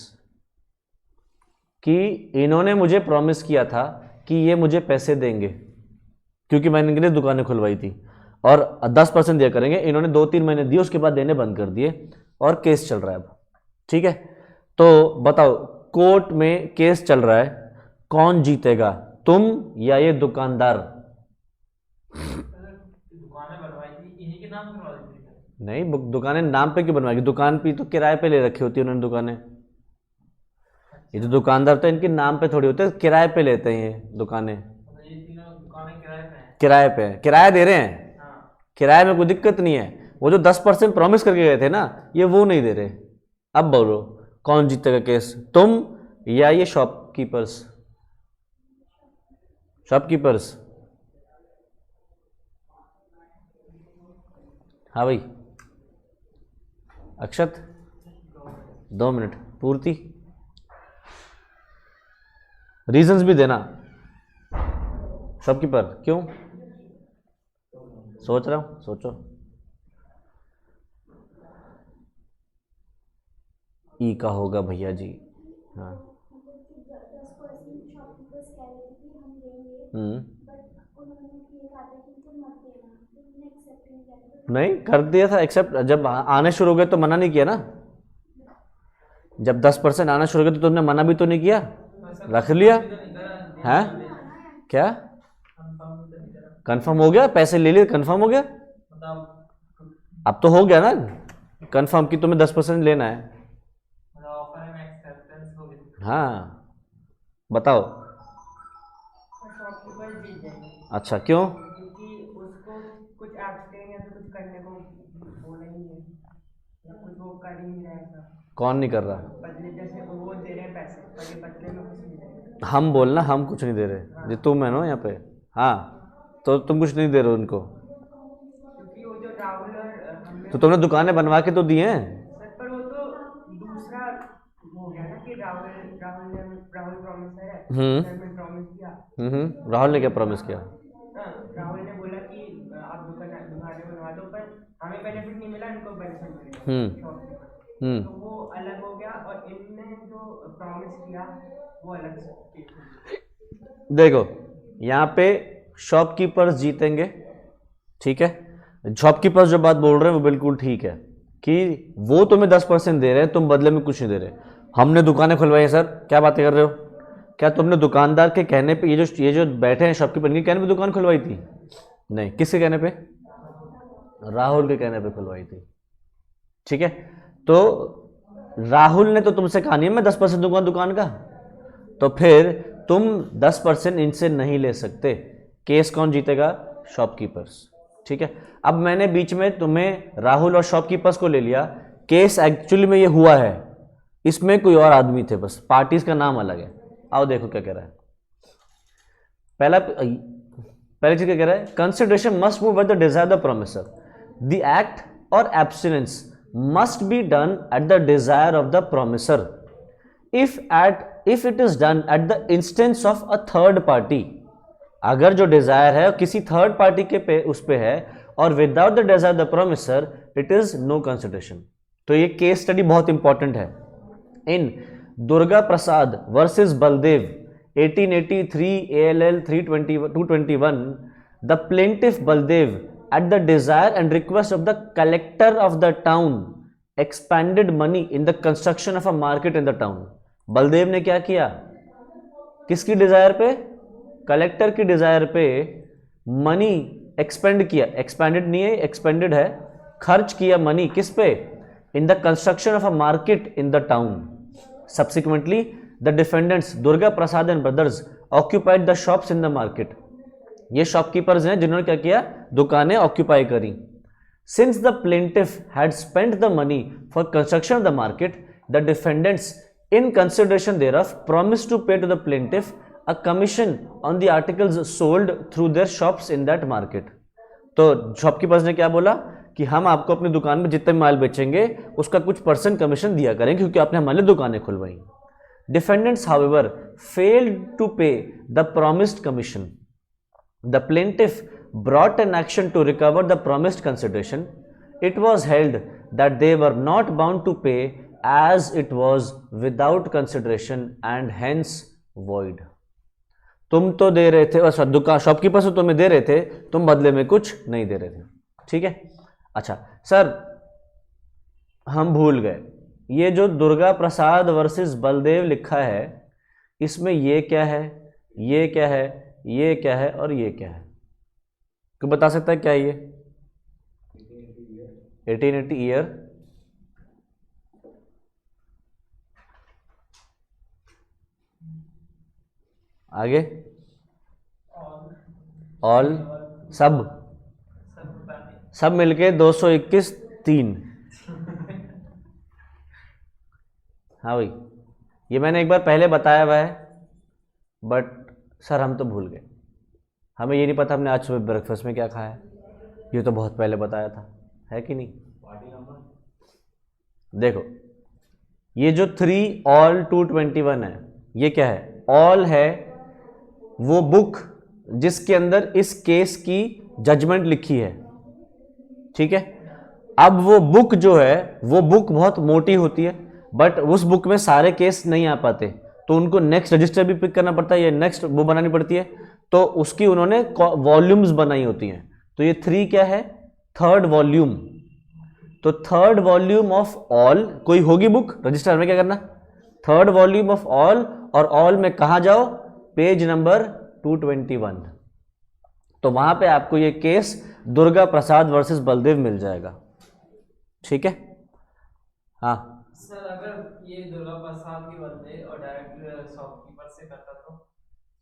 कि इन्होंने मुझे प्रॉमिस किया था कि ये मुझे पैसे देंगे क्योंकि मैंने इनके लिए दुकानें खुलवाई थी और 10% दिया करेंगे। इन्होंने 2-3 महीने दिए, उसके बाद देने बंद कर दिए और केस चल रहा है अब। ठीक है, तो बताओ कोर्ट में केस चल रहा है, कौन जीतेगा, तुम या ये दुकानदार? दुकानें बनवाई थी इन्हीं के नाम करवा दी थी। नहीं, दुकानें नाम पे क्यों बनवाएगी? दुकान पे तो किराए पे ले रखी होती है उन्होंने दुकानें। ये जो दुकानदार तो इनके नाम पे थोड़ी होते हैं, किराए पे लेते हैं ये दुकानें। ये किराए पे है, किराया दे रहे हैं, किराए में कोई दिक्कत नहीं है। वो जो 10% प्रॉमिस करके गए थे ना, ये वो नहीं दे रहे। अब बोलो कौन जीतेगा केस, तुम या ये शॉपकीपर्स? शॉपकीपर्स। हाँ भाई अक्षत, 2 मिनट पूर्ति, रीजंस भी देना। शॉपकीपर क्यों? सोच रहा हूं, सोचो। ई का होगा भैया जी। हाँ। नहीं कर दिया था एक्सेप्ट, जब आने शुरू हो गए तो मना नहीं किया ना। जब 10% आना शुरू हो गया तो तुमने मना भी तो नहीं किया, रख लिया है। क्या कंफर्म हो गया? पैसे ले लिए, कंफर्म हो गया। अब तो हो गया ना कंफर्म कि तुम्हें 10% लेना है। हाँ बताओ। अच्छा क्यों? क्योंकि उसको कुछ एब्सटेन या फिर कुछ करने को बोला ही नहीं है, या कुछ वो कर ही नहीं रहा है ऐसा। कौन नहीं कर रहा? बदले जैसे वो दे रहे हैं पैसे पर ये बदले में कुछ नहीं दे रहे। हम बोलना हम कुछ नहीं दे रहे, ये तुम है ना यहाँ पे। हाँ तो तुम कुछ नहीं दे रहे हो उनको, क्योंकि वो जो राहुल और हमें तो तुमने दुकानें बनवा के तो दी हैं। सर, पर वो तो दूसरा हो गया ना कि राहुल प्रॉमिसर है, सर हम्म ने प्रॉमिस किया। राहुल ने क्या प्रॉमिस किया? हाँ, राहुल ने बोला कि आप दुकानें बनवा दो, पर हमें बेनिफिट नहीं मिला, इनको बेनिफिट मिलेगा शॉपकीपर। हम्म तो वो अलग हो गया और इनने जो प्रॉमिस किया वो अलग केस हो गया। देखो यहाँ पे शॉपकीपर्स जीतेंगे, ठीक है। शॉपकीपर्स जो बात बोल रहे हैं वो बिल्कुल ठीक है कि वो तुम्हें 10% दे रहे हैं, तुम बदले में कुछ नहीं दे रहे। हमने दुकानें खुलवाई हैं सर, क्या बातें कर रहे हो? क्या तुमने दुकानदार के कहने पे, ये जो बैठे हैं शॉपकीपर, इनके कहने पे दुकान खुलवाई थी? नहीं, किसके कहने पे? राहुल के कहने पे खुलवाई थी, ठीक है। तो राहुल ने तो तुमसे कहा नहीं मैं 10% दूंगा दुकान का, तो फिर तुम 10% इनसे नहीं ले सकते। केस कौन जीतेगा? शॉपकीपर्स, ठीक है। अब मैंने बीच में तुम्हें राहुल और शॉपकीपर्स को ले लिया, केस एक्चुअली में ये हुआ है, इसमें कोई और आदमी थे, बस पार्टीज का नाम अलग है। आओ देखो क्या कह रहा है। पहली चीज क्या कह रहा है? Consideration must move with the desire the promisor, the act और abstinence must be done at the desire of the promisor if it is done at the instance of a third party। अगर जो Dzire है किसी third party के पे उस पे है और without the desire the promisor, it is no consideration. तो ये केस स्टडी बहुत इंपॉर्टेंट है। In Durga Prasad versus Baldev 1883 ALL 221, the plaintiff Baldev at the desire and request of the collector of the town expended money in the construction of a market in the town। Baldev ने क्या किया? किसकी Dzire पे? Collector की Dzire पे money expand किया, expanded नहीं है, एक्सपेंडेड है, खर्च किया मनी किस पे? In the construction of a market in the town. Subsequently the defendants Durga Prasad and brothers occupied the shops in the market. ये शॉपकीपर्स हैं जिन्होंने क्या किया? दुकानें ऑक्यूपाई करी। Since the plaintiff had spent the money for construction of the market, the defendants in consideration thereof promise to pay to the plaintiff a commission on the articles sold through their shops in that market। तो shopkeepers ने क्या बोला कि हम आपको अपनी दुकान में जितने माल बेचेंगे उसका कुछ % कमीशन दिया करेंगे क्योंकि आपने हमारे लिए दुकानें खुलवाई। डिफेंडेंट्स हाउएवर फेल्ड टू पे the promised commission. The plaintiff brought an action to recover the promised consideration। It was held that they were not bound to pay as it was without consideration and hence void। तुम तो दे रहे थे, दुकान shopkeeper से तुम्हें दे रहे थे, तुम बदले में कुछ नहीं दे रहे थे, ठीक है। अच्छा सर हम भूल गए, ये जो दुर्गा प्रसाद वर्सेस बलदेव लिखा है इसमें ये क्या है, ये क्या है, ये क्या है और ये क्या है? कोई बता सकता है क्या ये? 1880 ईयर, आगे ऑल सब सब मिलके 221 3। हाँ भाई, ये मैंने एक बार पहले बताया हुआ है, बट सर हम तो भूल गए, हमें ये नहीं पता हमने आज सुबह ब्रेकफास्ट में क्या खाया। ये तो बहुत पहले बताया था, है कि नहीं? देखो, ये जो 3 ऑल 221 है, ये क्या है? ऑल है वो बुक जिसके अंदर इस केस की जजमेंट लिखी है, ठीक है। अब वो बुक जो है, वो बुक बहुत मोटी होती है, बट उस बुक में सारे केस नहीं आ पाते, तो उनको नेक्स्ट रजिस्टर भी पिक करना पड़ता है, या नेक्स्ट वो बनानी पड़ती है, तो उसकी उन्होंने वॉल्यूम्स बनाई होती हैं। तो ये 3 क्या है? Third volume. तो थर्ड वॉल्यूम ऑफ ऑल कोई होगी बुक, रजिस्टर में क्या करना? थर्ड वॉल्यूम ऑफ ऑल, और ऑल में कहा जाओ? Page number 221। तो वहां पे आपको ये केस दुर्गा प्रसाद वर्सेस बलदेव मिल जाएगा, ठीक है। हाँ सर, अगर ये दुर्गा प्रसाद के बदले और डायरेक्ट शॉपकीपर से करता तो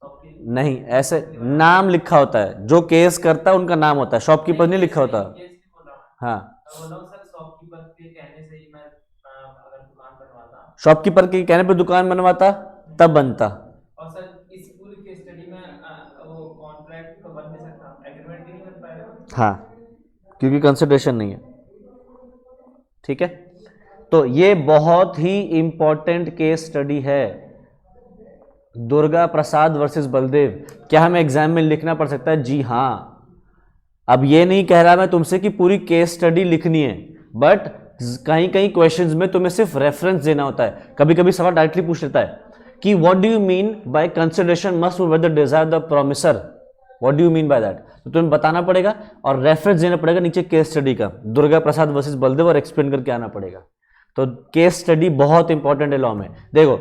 शॉपकीपर नहीं, ऐसे नाम लिखा होता है, जो केस करता है उनका नाम होता है, शॉपकीपर नहीं लिखा होता। केस नहीं बोल रहा मैं। हाँ, मैं बोल रहा हूँ सर, शॉपकीपर के कहने से ही मैं अगर दुकान बनवाता शॉपकीपर के कहने पे दुकान बनवाता तब बनता। और सर इस पूरी केस स्टडी में वो कॉन्ट्रैक्ट तो बन नहीं सकता, एग्रीमेंट भी नहीं बन पाएगा। हाँ, क्योंकि कंसिडरेशन नहीं है, ठीक है। तो ये बहुत ही इंपॉर्टेंट केस स्टडी है, दुर्गा प्रसाद वर्सेस बलदेव। क्या हमें एग्जाम में लिखना पड़ सकता है? जी हाँ। अब ये नहीं कह रहा मैं तुमसे कि पूरी केस स्टडी लिखनी है, बट कहीं कहीं क्वेश्चंस में तुम्हें सिर्फ रेफरेंस देना होता है। कभी कभी सवाल डायरेक्टली पूछ लेता है कि what do you mean by consideration must whether desire the promisor, what do you mean by that. तो तुम्हें बताना पड़ेगा और रेफरेंस देना पड़ेगा नीचे केस स्टडी का, दुर्गा प्रसाद वर्सेस बलदेव, और एक्सप्लेन करके आना पड़ेगा। तो केस स्टडी बहुत इंपॉर्टेंट है लॉ में। देखो,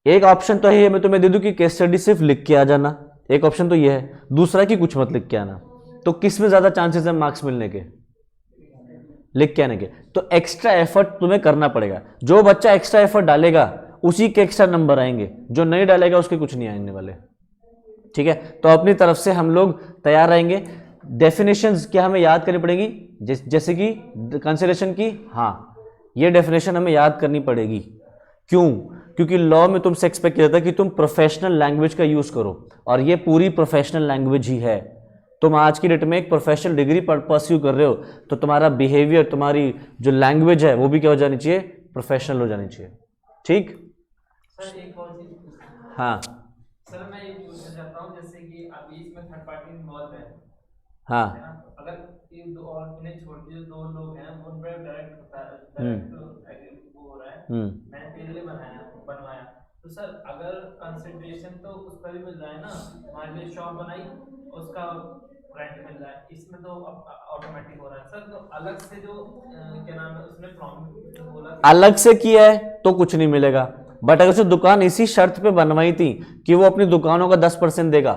एक ऑप्शन तो है मैं तुम्हें दे दूं कि केस स्टडी सिर्फ लिख के आ जाना, एक ऑप्शन तो ये है, दूसरा कि कुछ मत लिख के आना। तो किस में ज्यादा चांसेस है मार्क्स मिलने के? लिख के आने के। तो एक्स्ट्रा एफर्ट तुम्हें करना पड़ेगा। जो बच्चा एक्स्ट्रा एफर्ट डालेगा उसी के एक्स्ट्रा नंबर आएंगे, जो नहीं डालेगा उसके कुछ नहीं आने वाले, ठीक है। तो अपनी तरफ से हम लोग तैयार रहेंगे। डेफिनेशंस क्या हमें याद करनी पड़ेगी? जैसे कि कंसिडरेशन की, हाँ, ये डेफिनेशन हमें याद करनी पड़ेगी। क्यों? क्योंकि लॉ में तुमसे एक्सपेक्ट किया जाता है कि तुम प्रोफेशनल लैंग्वेज का यूज करो, और ये पूरी प्रोफेशनल लैंग्वेज ही है। तुम आज की डेट में एक प्रोफेशनल डिग्री परस्यू कर रहे हो, तो तुम्हारा बिहेवियर, तुम्हारी जो लैंग्वेज है वो भी क्या हो जानी चाहिए? प्रोफेशनल हो जानी चाहिए, ठीक। सर एक और चीज, हाँ सर मैं ये पूछना चाहता हूँ, जैसे कि अभी इसमें थर्ड पार्टी इन्वॉल्व है हाँ ना? अगर ये दो और इन्हें छोड़ के जो 2 लोग हैं उन पर डायरेक्ट वो हो रहा है, मैंने तेरे लिए बनवाया, तो सर अगर कंसिडरेशन तो उसका भी मिल रहा है ना, हमारे लिए शॉप बनाई उसका रेंट मिल रहा है, इसमें तो ऑटोमेटिक हो रहा है सर। तो अलग से जो क्या नाम है उसने प्रॉमिस बोला कि अलग से किया है तो कुछ नहीं मिलेगा, बट अगर उसे दुकान इसी शर्त पे बनवाई थी कि वो अपनी दुकानों का 10% देगा,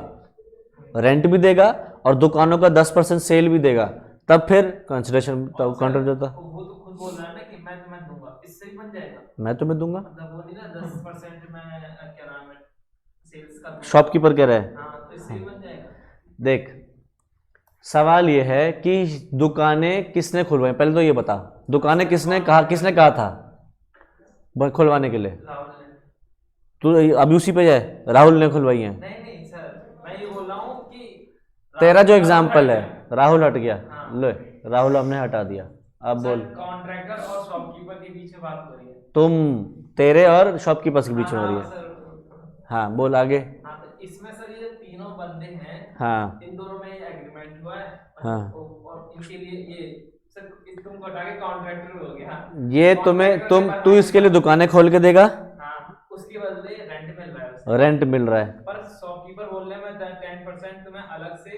रेंट भी देगा और दुकानों का 10% सेल भी देगा, तब फिर कंसिडरेशन तब काउंटर जाता। वो तो खुद बोल रहा है ना कि मैं तुम्हें दूंगा, इससे ही बन जाएगा। मैं तुम्हें दूंगा, मतलब वो नहीं ना 10% में क्या नाम है सेल्स का दूंगा। शॉपकीपर कह रहा है। हाँ, तो इससे ही बन जाएगा। देख, सवाल ये है कि दुकानें किसने खुलवाई, पहले तो ये बता, दुकानें किसने कहा था खुलवाने के लिए? राहुल ने। तू अभी उसी पे जाए, राहुल ने खुलवाई है। नहीं नहीं सर, मैं ये बोल रहा हूँ कि तेरा जो राहुल एग्जाम्पल है, कॉन्ट्रैक्टर, राहुल हट गया, हाँ। लो राहुल हमने हटा दिया, अब बोल। कॉन्ट्रैक्टर और शॉपकीपर के बीच में बात हो रही है। तेरे और शॉपकीपर्स के बीच में हो रही हाँ है। सर। हाँ बोल आगे। हाँ, तो इसमें सर ये तीनों बंदे हैं, हाँ इन दोनों में एग्रीमेंट हुआ है, हाँ, और इनके लिए ये सर तुमको हटा के कॉन्ट्रैक्टर हो गया। ये तुम्हें तू इसके लिए दुकानें खोल के देगा, हाँ, उसके बदले रेंट मिल रहा है उसे। रेंट मिल रहा है, पर शॉपकीपर बोल रहे मैं 10% तुम्हें अलग से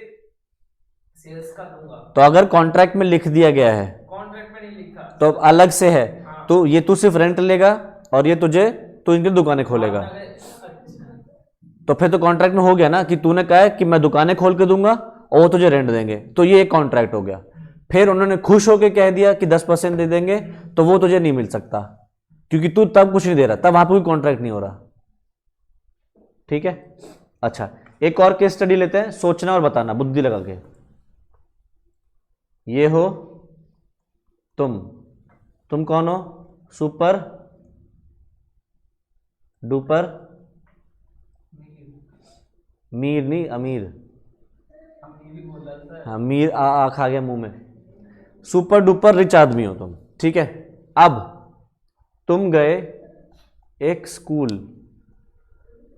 सेल्स का दूंगा। तो अगर कॉन्ट्रैक्ट में लिख दिया गया है कॉन्ट्रैक्ट में नहीं लिखा तो अलग से है, हाँ। तो ये तू सिर्फ रेंट लेगा और ये तू इनकी दुकानें खोलेगा, अच्छा, तो फिर तो कॉन्ट्रैक्ट में हो गया ना कि तूने कहा है कि मैं दुकानें खोल के दूंगा और वो तुझे रेंट देंगे, तो ये एक कॉन्ट्रैक्ट हो गया। फिर उन्होंने खुश होकर कह दिया कि 10% दे देंगे, तो वो तुझे नहीं मिल सकता क्योंकि तू तब कुछ नहीं दे रहा, तब वहां पर कोई कॉन्ट्रैक्ट नहीं हो रहा, ठीक है। अच्छा, एक और केस स्टडी लेते हैं, सोचना और बताना बुद्धि लगा के। ये हो तुम कौन हो? सुपर डुपर, मीर नहीं अमीर, हाँ मीर आ खा गया मुंह में। सुपर डुपर रिच आदमी हो तुम, ठीक है। अब तुम गए एक स्कूल,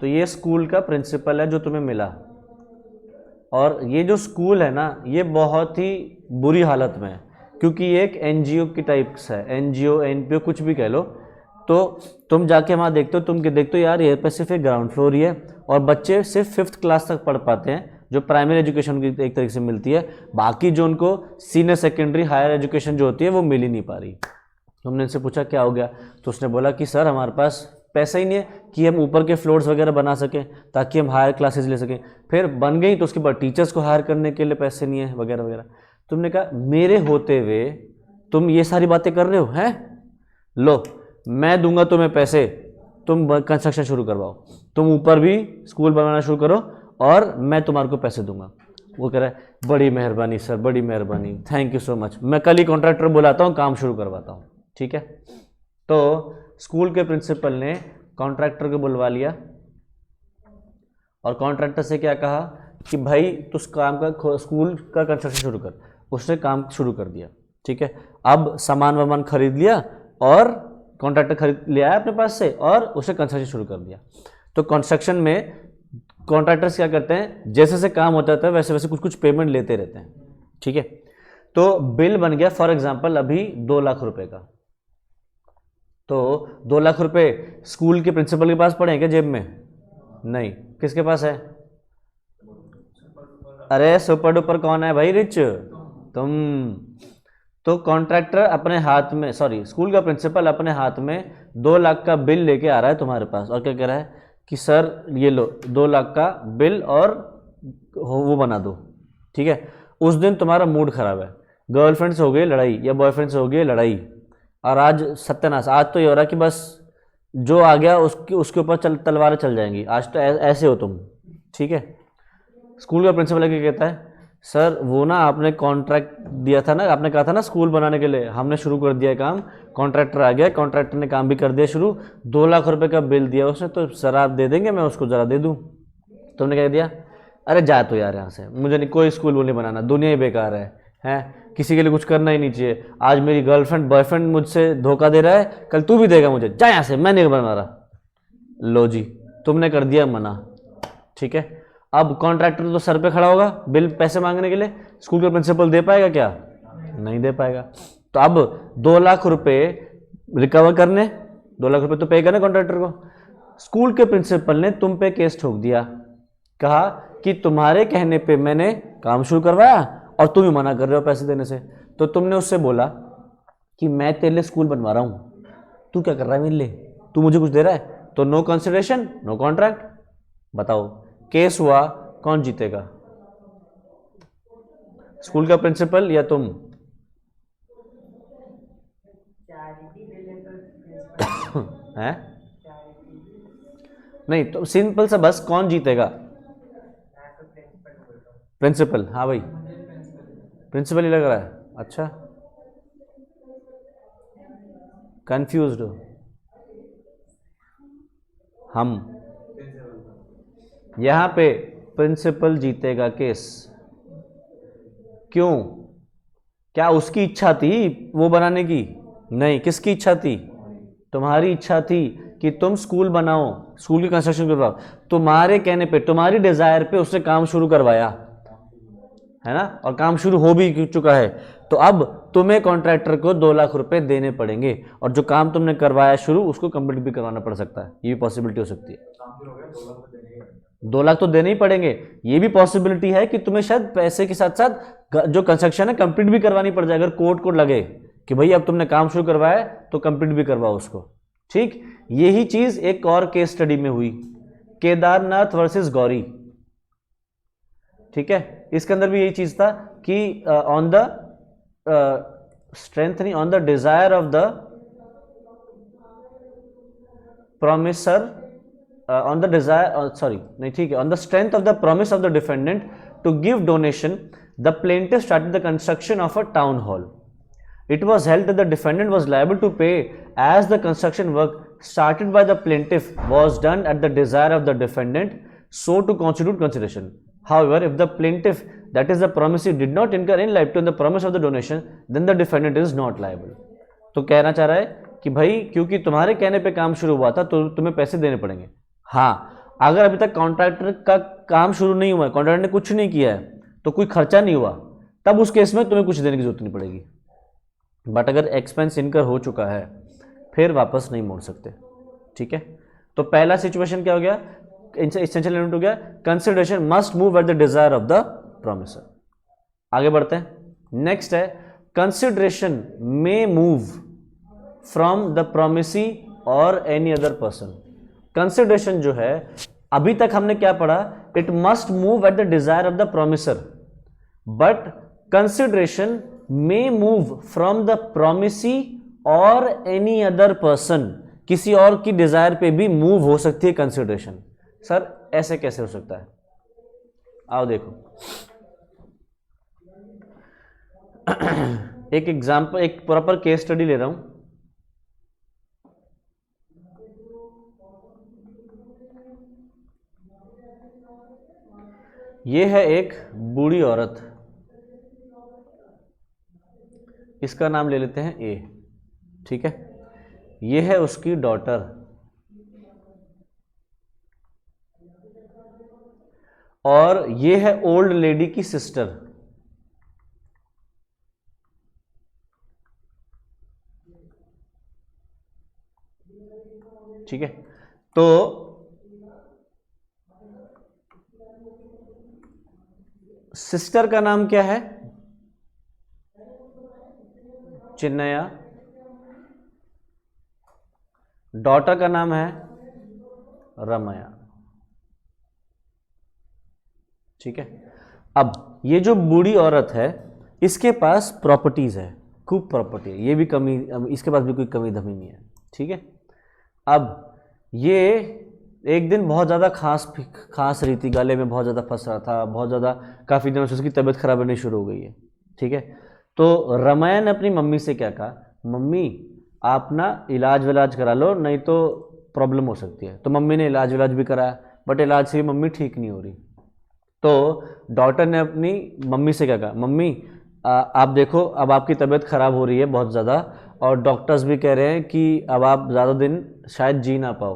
तो ये स्कूल का प्रिंसिपल है जो तुम्हें मिला, और ये जो स्कूल है ना ये बहुत ही बुरी हालत में है, क्योंकि ये एक एनजीओ की टाइप से है, एनजीओ एनपीओ कुछ भी कह लो। तो तुम जाके वहाँ देखते हो यार ये पे सिर्फ एक ग्राउंड फ्लोर ही है, और बच्चे सिर्फ 5th क्लास तक पढ़ पाते हैं, जो प्राइमरी एजुकेशन की एक तरीके से मिलती है, बाकी जो उनको सीनियर सेकेंडरी हायर एजुकेशन जो होती है वो मिल ही नहीं पा रही। तुमने इनसे पूछा क्या हो गया, तो उसने बोला कि सर हमारे पास पैसा ही नहीं है कि हम ऊपर के फ्लोर्स वगैरह बना सकें ताकि हम हायर क्लासेस ले सकें, फिर बन गई तो उसके बाद टीचर्स को हायर करने के लिए पैसे नहीं है वगैरह वगैरह। तुमने कहा मेरे होते हुए तुम ये सारी बातें कर रहे हो हैं, लो मैं दूंगा तुम्हें पैसे, तुम कंस्ट्रक्शन शुरू करवाओ, तुम ऊपर भी स्कूल बनाना शुरू करो और मैं तुम्हारे को पैसे दूंगा। वो कह रहा है बड़ी मेहरबानी सर, बड़ी मेहरबानी, थैंक यू सो मच, मैं कल ही कॉन्ट्रैक्टर बुलाता हूँ, काम शुरू करवाता हूँ, ठीक है। तो स्कूल के प्रिंसिपल ने कॉन्ट्रैक्टर को बुलवा लिया और कॉन्ट्रैक्टर से क्या कहा कि भाई तू उस काम का स्कूल का कंस्ट्रक्शन शुरू कर। उसने काम शुरू कर दिया, ठीक है। अब सामान वामान खरीद लिया और कॉन्ट्रैक्टर खरीद लिया है अपने पास से और उसने कंस्ट्रक्शन शुरू कर दिया। तो कंस्ट्रक्शन में कॉन्ट्रैक्टर्स क्या करते हैं, जैसे जैसे काम होता रहता है वैसे वैसे कुछ कुछ पेमेंट लेते रहते हैं, ठीक है। तो बिल बन गया फॉर एग्जांपल अभी 2 लाख रुपए का, तो 2 लाख रुपए स्कूल के प्रिंसिपल के पास पड़े हैं क्या जेब में? नहीं, किसके पास है? अरे सुपर डुपर कौन है भाई, रिच तुम। तो कॉन्ट्रैक्टर अपने हाथ में, सॉरी स्कूल का प्रिंसिपल अपने हाथ में 2 लाख का बिल लेके आ रहा है तुम्हारे पास और क्या कह रहा है कि सर ये लो 2 लाख का बिल और वो बना दो, ठीक है। उस दिन तुम्हारा मूड खराब है, गर्लफ्रेंड से हो गई लड़ाई या बॉयफ्रेंड से हो गई लड़ाई, और आज सत्यानाश, आज तो ये हो रहा कि बस जो आ गया उसके ऊपर तलवारें चल जाएंगी, आज तो ऐसे हो तुम, ठीक है। स्कूल का प्रिंसिपल क्या कहता है, सर वो ना आपने कॉन्ट्रैक्ट दिया था ना, आपने कहा था ना स्कूल बनाने के लिए, हमने शुरू कर दिया काम, कॉन्ट्रैक्टर आ गया, कॉन्ट्रैक्टर ने काम भी कर दिया शुरू, 2 लाख रुपए का बिल दिया उसने, तो सर आप दे देंगे, मैं उसको ज़रा दे दूँ। तुमने क्या दिया, अरे जा तो यार यहाँ से, मुझे नहीं कोई स्कूल वो नहीं बनाना, दुनिया ही बेकार है किसी के लिए कुछ करना ही नहीं चाहिए, आज मेरी गर्लफ्रेंड बॉयफ्रेंड मुझसे धोखा दे रहा है, कल तू भी देगा मुझे, जा यहाँ से, मैं नहीं बना रहा। लो जी तुमने कर दिया मना, ठीक है। अब कॉन्ट्रैक्टर तो सर पे खड़ा होगा बिल पैसे मांगने के लिए, स्कूल का प्रिंसिपल दे पाएगा क्या? नहीं दे पाएगा। तो अब 2 लाख रुपए रिकवर करने, 2 लाख रुपए तो पे करना कॉन्ट्रैक्टर को, स्कूल के प्रिंसिपल ने तुम पे केस ठोक दिया, कहा कि तुम्हारे कहने पे मैंने काम शुरू करवाया और तुम ही मना कर रहे हो पैसे देने से। तो तुमने उससे बोला कि मैं तेरे लिए स्कूल बनवा रहा हूं, तू क्या कर रहा है मेरे लिए, तू मुझे कुछ दे रहा है? तो नो कंसिडरेशन नो कॉन्ट्रैक्ट। बताओ केस हुआ, कौन जीतेगा, स्कूल का प्रिंसिपल या तुम? है नहीं तो सिंपल सा बस कौन जीतेगा? प्रिंसिपल, हाँ भाई प्रिंसिपल ही लग रहा है। अच्छा कंफ्यूज्ड हो, हम यहां पे प्रिंसिपल जीतेगा केस। क्यों? क्या उसकी इच्छा थी वो बनाने की? नहीं, किसकी इच्छा थी? तुम्हारी इच्छा थी कि तुम स्कूल बनाओ, स्कूल की कंस्ट्रक्शन करवाओ, तुम्हारे कहने पे, तुम्हारी डिजायर पे उसने काम शुरू करवाया है ना, और काम शुरू हो भी चुका है। तो अब तुम्हें कॉन्ट्रैक्टर को 2 लाख रुपए देने पड़ेंगे और जो काम तुमने करवाया शुरू उसको कंप्लीट भी करवाना पड़ सकता है, ये भी पॉसिबिलिटी हो सकती है। 2 लाख तो देने ही पड़ेंगे, ये भी पॉसिबिलिटी है कि तुम्हें शायद पैसे के साथ साथ जो कंस्ट्रक्शन है कंप्लीट भी करवानी पड़ जाए, अगर कोर्ट को लगे कि भाई अब तुमने काम शुरू करवाया तो कंप्लीट भी करवाओ उसको, ठीक। यही चीज एक और केस स्टडी में हुई, केदारनाथ वर्सेस गौरी, ठीक है। इसके अंदर भी यही चीज था कि ऑन द स्ट्रेंथ नहीं, on the desire of the promiser, on the strength of the promise of the defendant to give donation, the plaintiff started the construction of a town hall. It was held that the defendant was liable to pay as the construction work started by the plaintiff was done at the desire of the defendant, so to constitute consideration. However, if the plaintiff, that is the promisee, did not incur any liability on the promise of the donation, then the defendant is not liable. तो कहना चाह रहा है कि भाई क्योंकि तुम्हारे कहने पे काम शुरू हुआ था तो तुम्हें पैसे देने पड़ेंगे. हाँ, अगर अभी तक कॉन्ट्रैक्टर का काम शुरू नहीं हुआ है, कॉन्ट्रैक्टर ने कुछ नहीं किया है, तो कोई खर्चा नहीं हुआ, तब उस केस में तुम्हें कुछ देने की जरूरत नहीं पड़ेगी. बट अगर एक्सपेंस इनकर हो चुका है फिर वापस नहीं मोड़ सकते. ठीक है, तो पहला सिचुएशन क्या हो गया, एसेंशियल एलिमेंट हो गया, consideration must move at the desire of the promisor. आगे बढ़ते हैं. नेक्स्ट है consideration may move from the promisee और एनी अदर पर्सन. कंसिडरेशन जो है अभी तक हमने क्या पढ़ा, it must move at the desire of the promisor, but consideration may move from the promisee और any other person. किसी और की डिजायर पे भी मूव हो सकती है कंसिडरेशन. सर ऐसे कैसे हो सकता है, आओ देखो. एक एग्जांपल, एक प्रॉपर केस स्टडी ले रहा हूं. ये है एक बूढ़ी औरत, इसका नाम ले लेते हैं ए. ठीक है, ये है उसकी डॉटर और ये है ओल्ड लेडी की सिस्टर. ठीक है, तो सिस्टर का नाम क्या है, चिन्नया. डॉटर का नाम है रमया. ठीक है, अब ये जो बूढ़ी औरत है इसके पास प्रॉपर्टीज है, खूब प्रॉपर्टी है, ये भी कमी, इसके पास भी कोई कमी धमी नहीं है. ठीक है, अब ये एक दिन बहुत ज़्यादा खांस रही थी, गले में बहुत ज़्यादा फंस रहा था, बहुत ज़्यादा, काफ़ी दिनों से उसकी तबीयत खराब होनी शुरू हो गई है. ठीक है, तो रमाया ने अपनी मम्मी से क्या कहा, मम्मी आप ना इलाज विलाज करा लो, नहीं तो प्रॉब्लम हो सकती है. तो मम्मी ने इलाज विलाज भी कराया, बट इलाज से भी मम्मी ठीक नहीं हो रही. तो डॉटर ने अपनी मम्मी से क्या कहा, मम्मी आप देखो अब आपकी तबीयत खराब हो रही है बहुत ज़्यादा, और डॉक्टर्स भी कह रहे हैं कि अब आप ज़्यादा दिन शायद जी ना पाओ,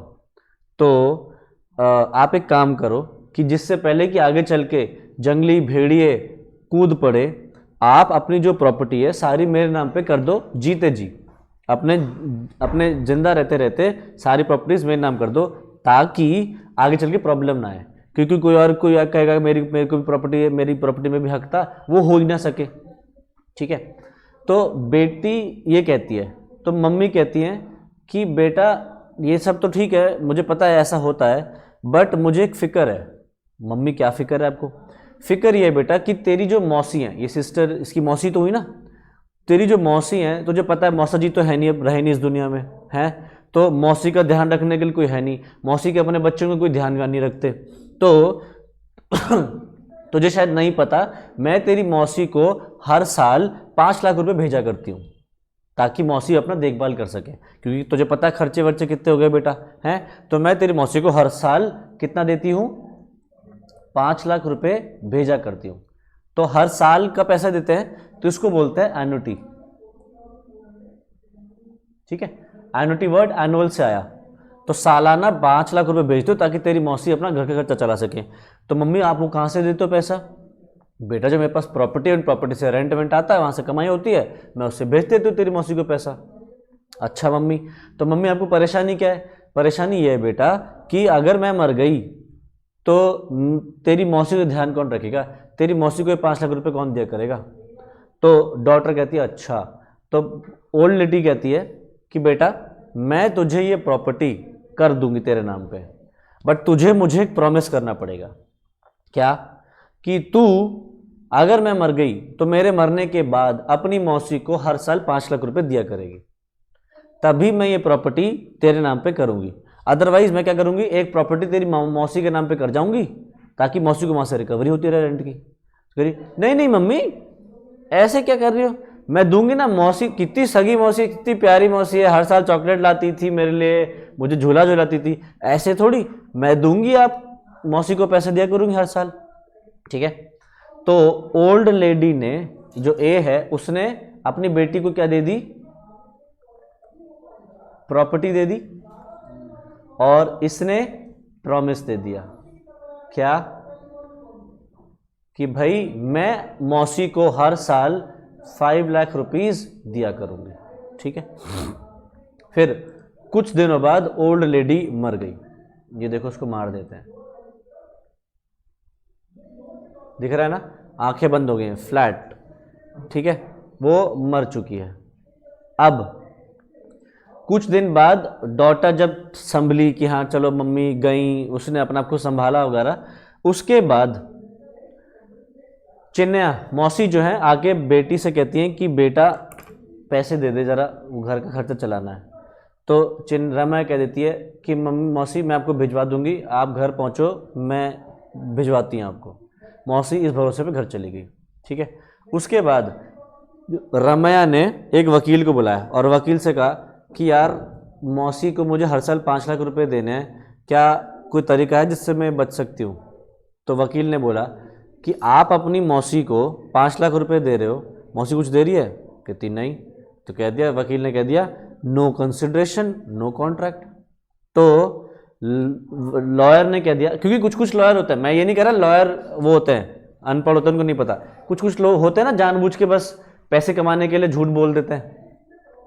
तो आप एक काम करो कि जिससे पहले कि आगे चल के जंगली भेड़िए कूद पड़े, आप अपनी जो प्रॉपर्टी है सारी मेरे नाम पे कर दो, जीते जी अपने जिंदा रहते रहते सारी प्रॉपर्टीज मेरे नाम कर दो, ताकि आगे चल के प्रॉब्लम ना आए. क्योंकि कोई कहेगा मेरी को भी प्रॉपर्टी है, मेरी प्रॉपर्टी में भी हक था, वो हो ही ना सके. ठीक है, तो बेटी ये कहती है, तो मम्मी कहती हैं कि बेटा ये सब तो ठीक है, मुझे पता है ऐसा होता है, बट मुझे एक फिक्र है. मम्मी क्या फिक्र है आपको, फिक्र ये है बेटा कि तेरी जो मौसी हैं, ये सिस्टर इसकी मौसी तो हुई ना, तेरी जो मौसी हैं, तुझे पता है मौसा जी तो है नहीं, अब रहे नहीं इस दुनिया में है, तो मौसी का ध्यान रखने के लिए कोई है नहीं, मौसी के अपने बच्चों का कोई ध्यान नहीं रखते. तो तुझे शायद नहीं पता, मैं तेरी मौसी को हर साल 5 लाख रुपए भेजा करती हूँ, ताकि मौसी अपना देखभाल कर सके, क्योंकि तुझे पता है खर्चे वर्चे कितने हो गए बेटा हैं. तो मैं तेरी मौसी को हर साल कितना देती हूँ, 5 लाख रुपए भेजा करती हूँ. तो हर साल का पैसा देते हैं, तो इसको बोलते हैं एन्युटी. ठीक है, एन्युटी वर्ड एनुअल से आया, तो सालाना 5 लाख रुपए भेज दो ताकि तेरी मौसी अपना घर का खर्चा चला सके. तो मम्मी आप वो कहाँ से देते हो पैसा, बेटा जो मेरे पास प्रॉपर्टी है, प्रॉपर्टी से रेंट वेंट आता है, वहाँ से कमाई होती है, मैं उससे भेज देती हूँ तेरी मौसी को पैसा. अच्छा मम्मी, तो मम्मी आपको परेशानी क्या है, परेशानी ये है बेटा कि अगर मैं मर गई तो तेरी मौसी का ध्यान कौन रखेगा, तेरी मौसी को 5 लाख रुपए कौन दिया करेगा. तो डॉटर कहती है अच्छा. तो ओल्ड लेडी कहती है कि बेटा मैं तुझे ये प्रॉपर्टी कर दूंगी तेरे नाम पे, बट तुझे मुझे एक प्रॉमिस करना पड़ेगा. क्या, कि तू अगर मैं मर गई तो मेरे मरने के बाद अपनी मौसी को हर साल 5 लाख रुपए दिया करेगी, तभी मैं ये प्रॉपर्टी तेरे नाम पे करूंगी. अदरवाइज मैं क्या करूंगी, एक प्रॉपर्टी तेरी मौसी के नाम पे कर जाऊंगी, ताकि मौसी को वहां से रिकवरी होती रहे रेंट की. करी नहीं नहीं मम्मी ऐसे क्या कर रही हो, मैं दूंगी ना, मौसी कितनी सगी मौसी, कितनी प्यारी मौसी है, हर साल चॉकलेट लाती थी मेरे लिए, मुझे झूला झूलाती थी, ऐसे थोड़ी मैं दूंगी, आप मौसी को पैसे दिया करूंगी हर साल। ठीक है, तो ओल्ड लेडी ने जो ए है उसने अपनी बेटी को क्या दे दी, प्रॉपर्टी दे दी, और इसने प्रॉमिस दे दिया क्या कि भाई मैं मौसी को हर साल 5 लाख रुपीस दिया करूंगी। ठीक है, फिर कुछ दिनों बाद ओल्ड लेडी मर गई, ये देखो उसको मार देते हैं, दिख रहा है ना, आंखें बंद हो गई हैं फ्लैट। ठीक है, वो मर चुकी है। अब कुछ दिन बाद डॉटर जब संभली कि हाँ चलो मम्मी गई, उसने अपना आपको संभाला वगैरह, उसके बाद चिन्नया मौसी जो है आके बेटी से कहती हैं कि बेटा पैसे दे दे जरा, वो घर का खर्चा चलाना है। तो रमा कह देती है कि मम्मी मौसी मैं आपको भिजवा दूंगी, आप घर पहुंचो, मैं भिजवाती हूँ आपको। मौसी इस भरोसे पे घर चली गई। ठीक है, उसके बाद रमया ने एक वकील को बुलाया और वकील से कहा कि यार मौसी को मुझे हर साल 5 लाख रुपए देने हैं, क्या कोई तरीका है जिससे मैं बच सकती हूँ? तो वकील ने बोला कि आप अपनी मौसी को 5 लाख रुपए दे रहे हो, मौसी कुछ दे रही है? कहती नहीं। तो कह दिया, वकील ने कह दिया नो कंसिडरेशन नो कॉन्ट्रैक्ट। तो लॉयर ने कह दिया, क्योंकि कुछ कुछ लॉयर होते हैं, मैं ये नहीं कह रहा लॉयर वो होते हैं अनपढ़ होते हैं उनको नहीं पता, कुछ कुछ लोग होते हैं ना जानबूझ के बस पैसे कमाने के लिए झूठ बोल देते हैं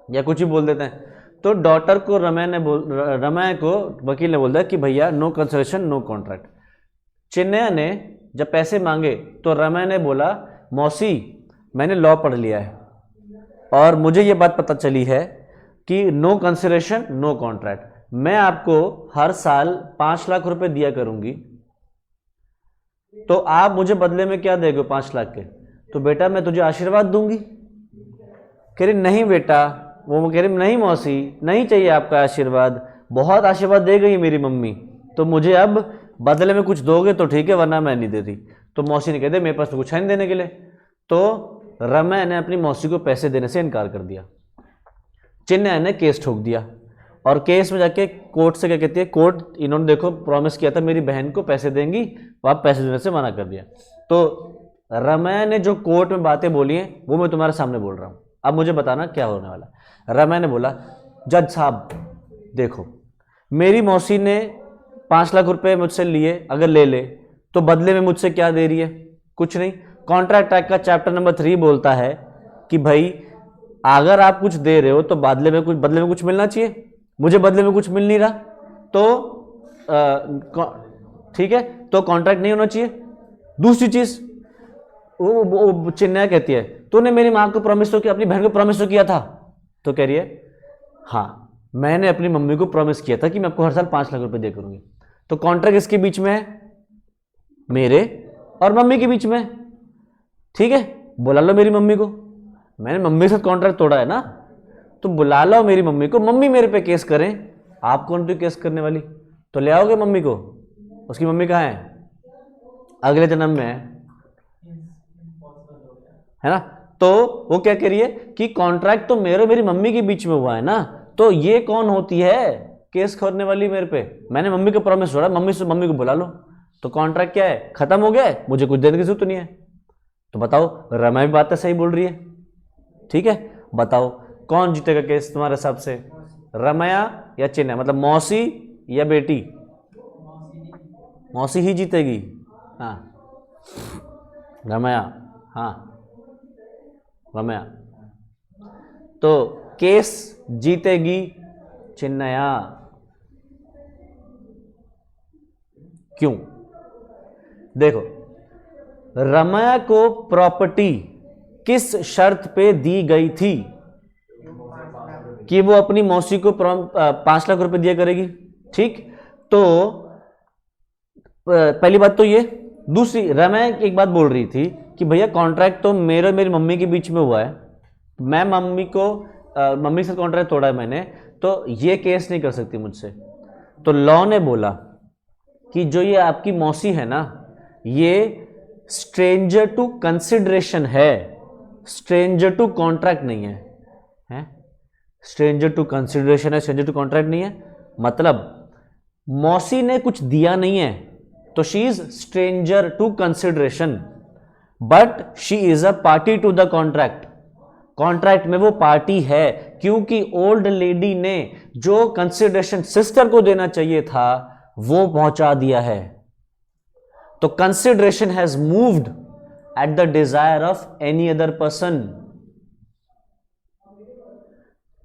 या कुछ ही बोल देते हैं। तो डॉटर को रमया को वकील ने बोल दिया कि भैया नो कंसिडरेशन नो कॉन्ट्रैक्ट। चिन्नया ने जब पैसे मांगे तो रमया ने बोला मौसी मैंने लॉ पढ़ लिया है और मुझे ये बात पता चली है कि नो कंसिडरेशन नो कॉन्ट्रैक्ट, मैं आपको हर साल 5 लाख रुपए दिया करूंगी, तो आप मुझे बदले में क्या देंगे 5 लाख के? तो बेटा मैं तुझे आशीर्वाद दूंगी। कह रही नहीं बेटा, वो कह रही नहीं मौसी नहीं चाहिए आपका आशीर्वाद, बहुत आशीर्वाद दे गई मेरी मम्मी, तो मुझे अब बदले में कुछ दोगे तो ठीक है वरना मैं नहीं देती। तो मौसी ने कह दिया मेरे पास तो कुछ है नहीं देने के लिए। तो रमया ने अपनी मौसी को पैसे देने से इनकार कर दिया। चिन्नया ने केस ठोक दिया और केस में जाके कोर्ट से क्या कहती है, कोर्ट इन्होंने देखो प्रॉमिस किया था मेरी बहन को पैसे देंगी, तो आप पैसे देने से मना कर दिया। तो रमया ने जो कोर्ट में बातें बोली हैं वो मैं तुम्हारे सामने बोल रहा हूं, अब मुझे बताना क्या होने वाला। रमया ने बोला जज साहब देखो मेरी मौसी ने 5 लाख रुपए मुझसे लिए, अगर ले ले तो बदले में मुझसे क्या दे रही है? कुछ नहीं। कॉन्ट्रैक्ट एक्ट का चैप्टर नंबर 3 बोलता है कि भाई अगर आप कुछ दे रहे हो तो बदले में कुछ मिलना चाहिए, मुझे बदले में कुछ मिल नहीं रहा तो ठीक है, तो कॉन्ट्रैक्ट नहीं होना चाहिए। दूसरी चीज वो चिन्नया कहती है तूने मेरी मां को प्रॉमिस तो किया, अपनी बहन को प्रॉमिस तो किया था। तो कह रही है हाँ मैंने अपनी मम्मी को प्रॉमिस किया था कि मैं आपको हर साल 5 लाख रुपए दिया करूंगी। तो कॉन्ट्रैक्ट इसके बीच में है, मेरे और मम्मी के बीच में। ठीक है, बुला लो मेरी मम्मी को, मैंने मम्मी के साथ कॉन्ट्रैक्ट तोड़ा है ना, तो बुला लो मेरी मम्मी को, मम्मी मेरे पे केस करें। आप कौन थी केस करने वाली? तो ले आओगे मम्मी को। उसकी मम्मी कहाँ है? अगले जन्म में है ना। तो वो क्या कह रही है कि कॉन्ट्रैक्ट तो मेरी मम्मी के बीच में हुआ है ना, तो ये कौन होती है केस करने वाली मेरे पे? मैंने मम्मी को प्रॉमिस छोड़ा, मम्मी को बुला लो। तो कॉन्ट्रैक्ट क्या है, खत्म हो गया है, मुझे कुछ देने की जरूरत नहीं है। तो बताओ रमया भी बात तो सही बोल रही है। ठीक है, बताओ कौन जीतेगा केस तुम्हारे हिसाब से, रमया या चिन्नया? मतलब मौसी या बेटी? मौसी ही जीतेगी। हाँ रमया, हाँ रमया। तो केस जीतेगी चिन्नया। क्यों? देखो रमया को प्रॉपर्टी किस शर्त पे दी गई थी कि वो अपनी मौसी को 5 लाख रुपए दिया करेगी। ठीक, तो पहली बात तो ये। दूसरी, रमया एक बात बोल रही थी कि भैया कॉन्ट्रैक्ट तो मेरी मम्मी के बीच में हुआ है, मैं मम्मी के साथ कॉन्ट्रैक्ट तोड़ा है मैंने, तो ये केस नहीं कर सकती मुझसे। तो लॉ ने बोला कि जो ये आपकी मौसी है ना, ये स्ट्रेंजर टू कंसिडरेशन है, स्ट्रेंजर टू कॉन्ट्रैक्ट नहीं है, हैं? स्ट्रेंजर टू कंसिडरेशन है, स्ट्रेंजर टू कॉन्ट्रैक्ट नहीं है। मतलब मौसी ने कुछ दिया नहीं है तो she is stranger to consideration, but she is a party to the contract. Contract में वो पार्टी है, क्योंकि ओल्ड लेडी ने जो कंसिडरेशन सिस्टर को देना चाहिए था वो पहुंचा दिया है। तो consideration has moved eight the desire of any other person.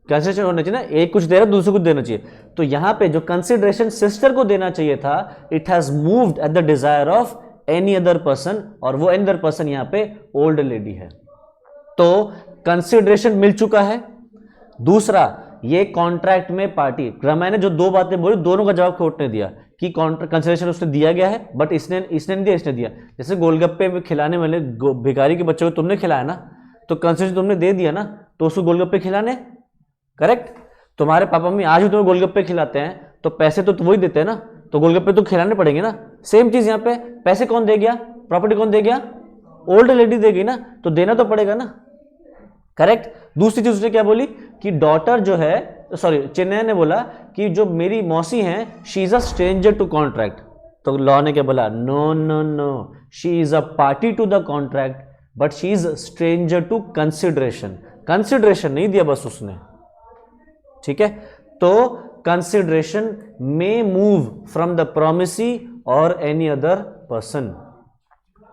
Consideration होना चाहिए ना, एक कुछ दे रहा है दूसरे को देना चाहिए, तो यहां पे जो कंसिडरेशन सिस्टर को देना चाहिए था, it has moved eight the desire of any other person, और वो एनी अदर पर्सन यहां पे ओल्ड लेडी है। तो कंसिडरेशन मिल चुका है। दूसरा, ये कॉन्ट्रैक्ट में पार्टी, रमाया ने जो दो बातें बोली दोनों का जवाब कोर्ट ने दिया कि कंसिडरेशन उसने दिया गया है, बट इसने नहीं दिया, इसने दिया। जैसे गोलगप्पे में खिलाने वाले भिखारी के बच्चे को तुमने खिलाया ना, तो कंसिडरेशन तुमने दे दिया ना, तो उसको गोलगप्पे खिलाने, करेक्ट। तुम्हारे पापा मम्मी आज भी तुम्हें गोलगप्पे खिलाते हैं तो पैसे तो वही देते हैं ना, तो गोलगप्पे तो खिलाने पड़ेंगे ना। सेम चीज यहाँ पे, पैसे कौन दे गया, प्रॉपर्टी कौन दे गया, ओल्ड लेडी देगी ना, तो देना तो पड़ेगा ना, करेक्ट। दूसरी चीज उसने क्या बोली कि डॉटर जो है, सॉरी चेन्नई ने बोला कि जो मेरी मौसी हैं she is a stranger to contract, तो लॉ ने क्या बोला, no no no, she is a party to the contract but she is stranger to consideration. Consideration नहीं दिया बस उसने, ठीक है। तो consideration may move from the promisee और एनी अदर पर्सन।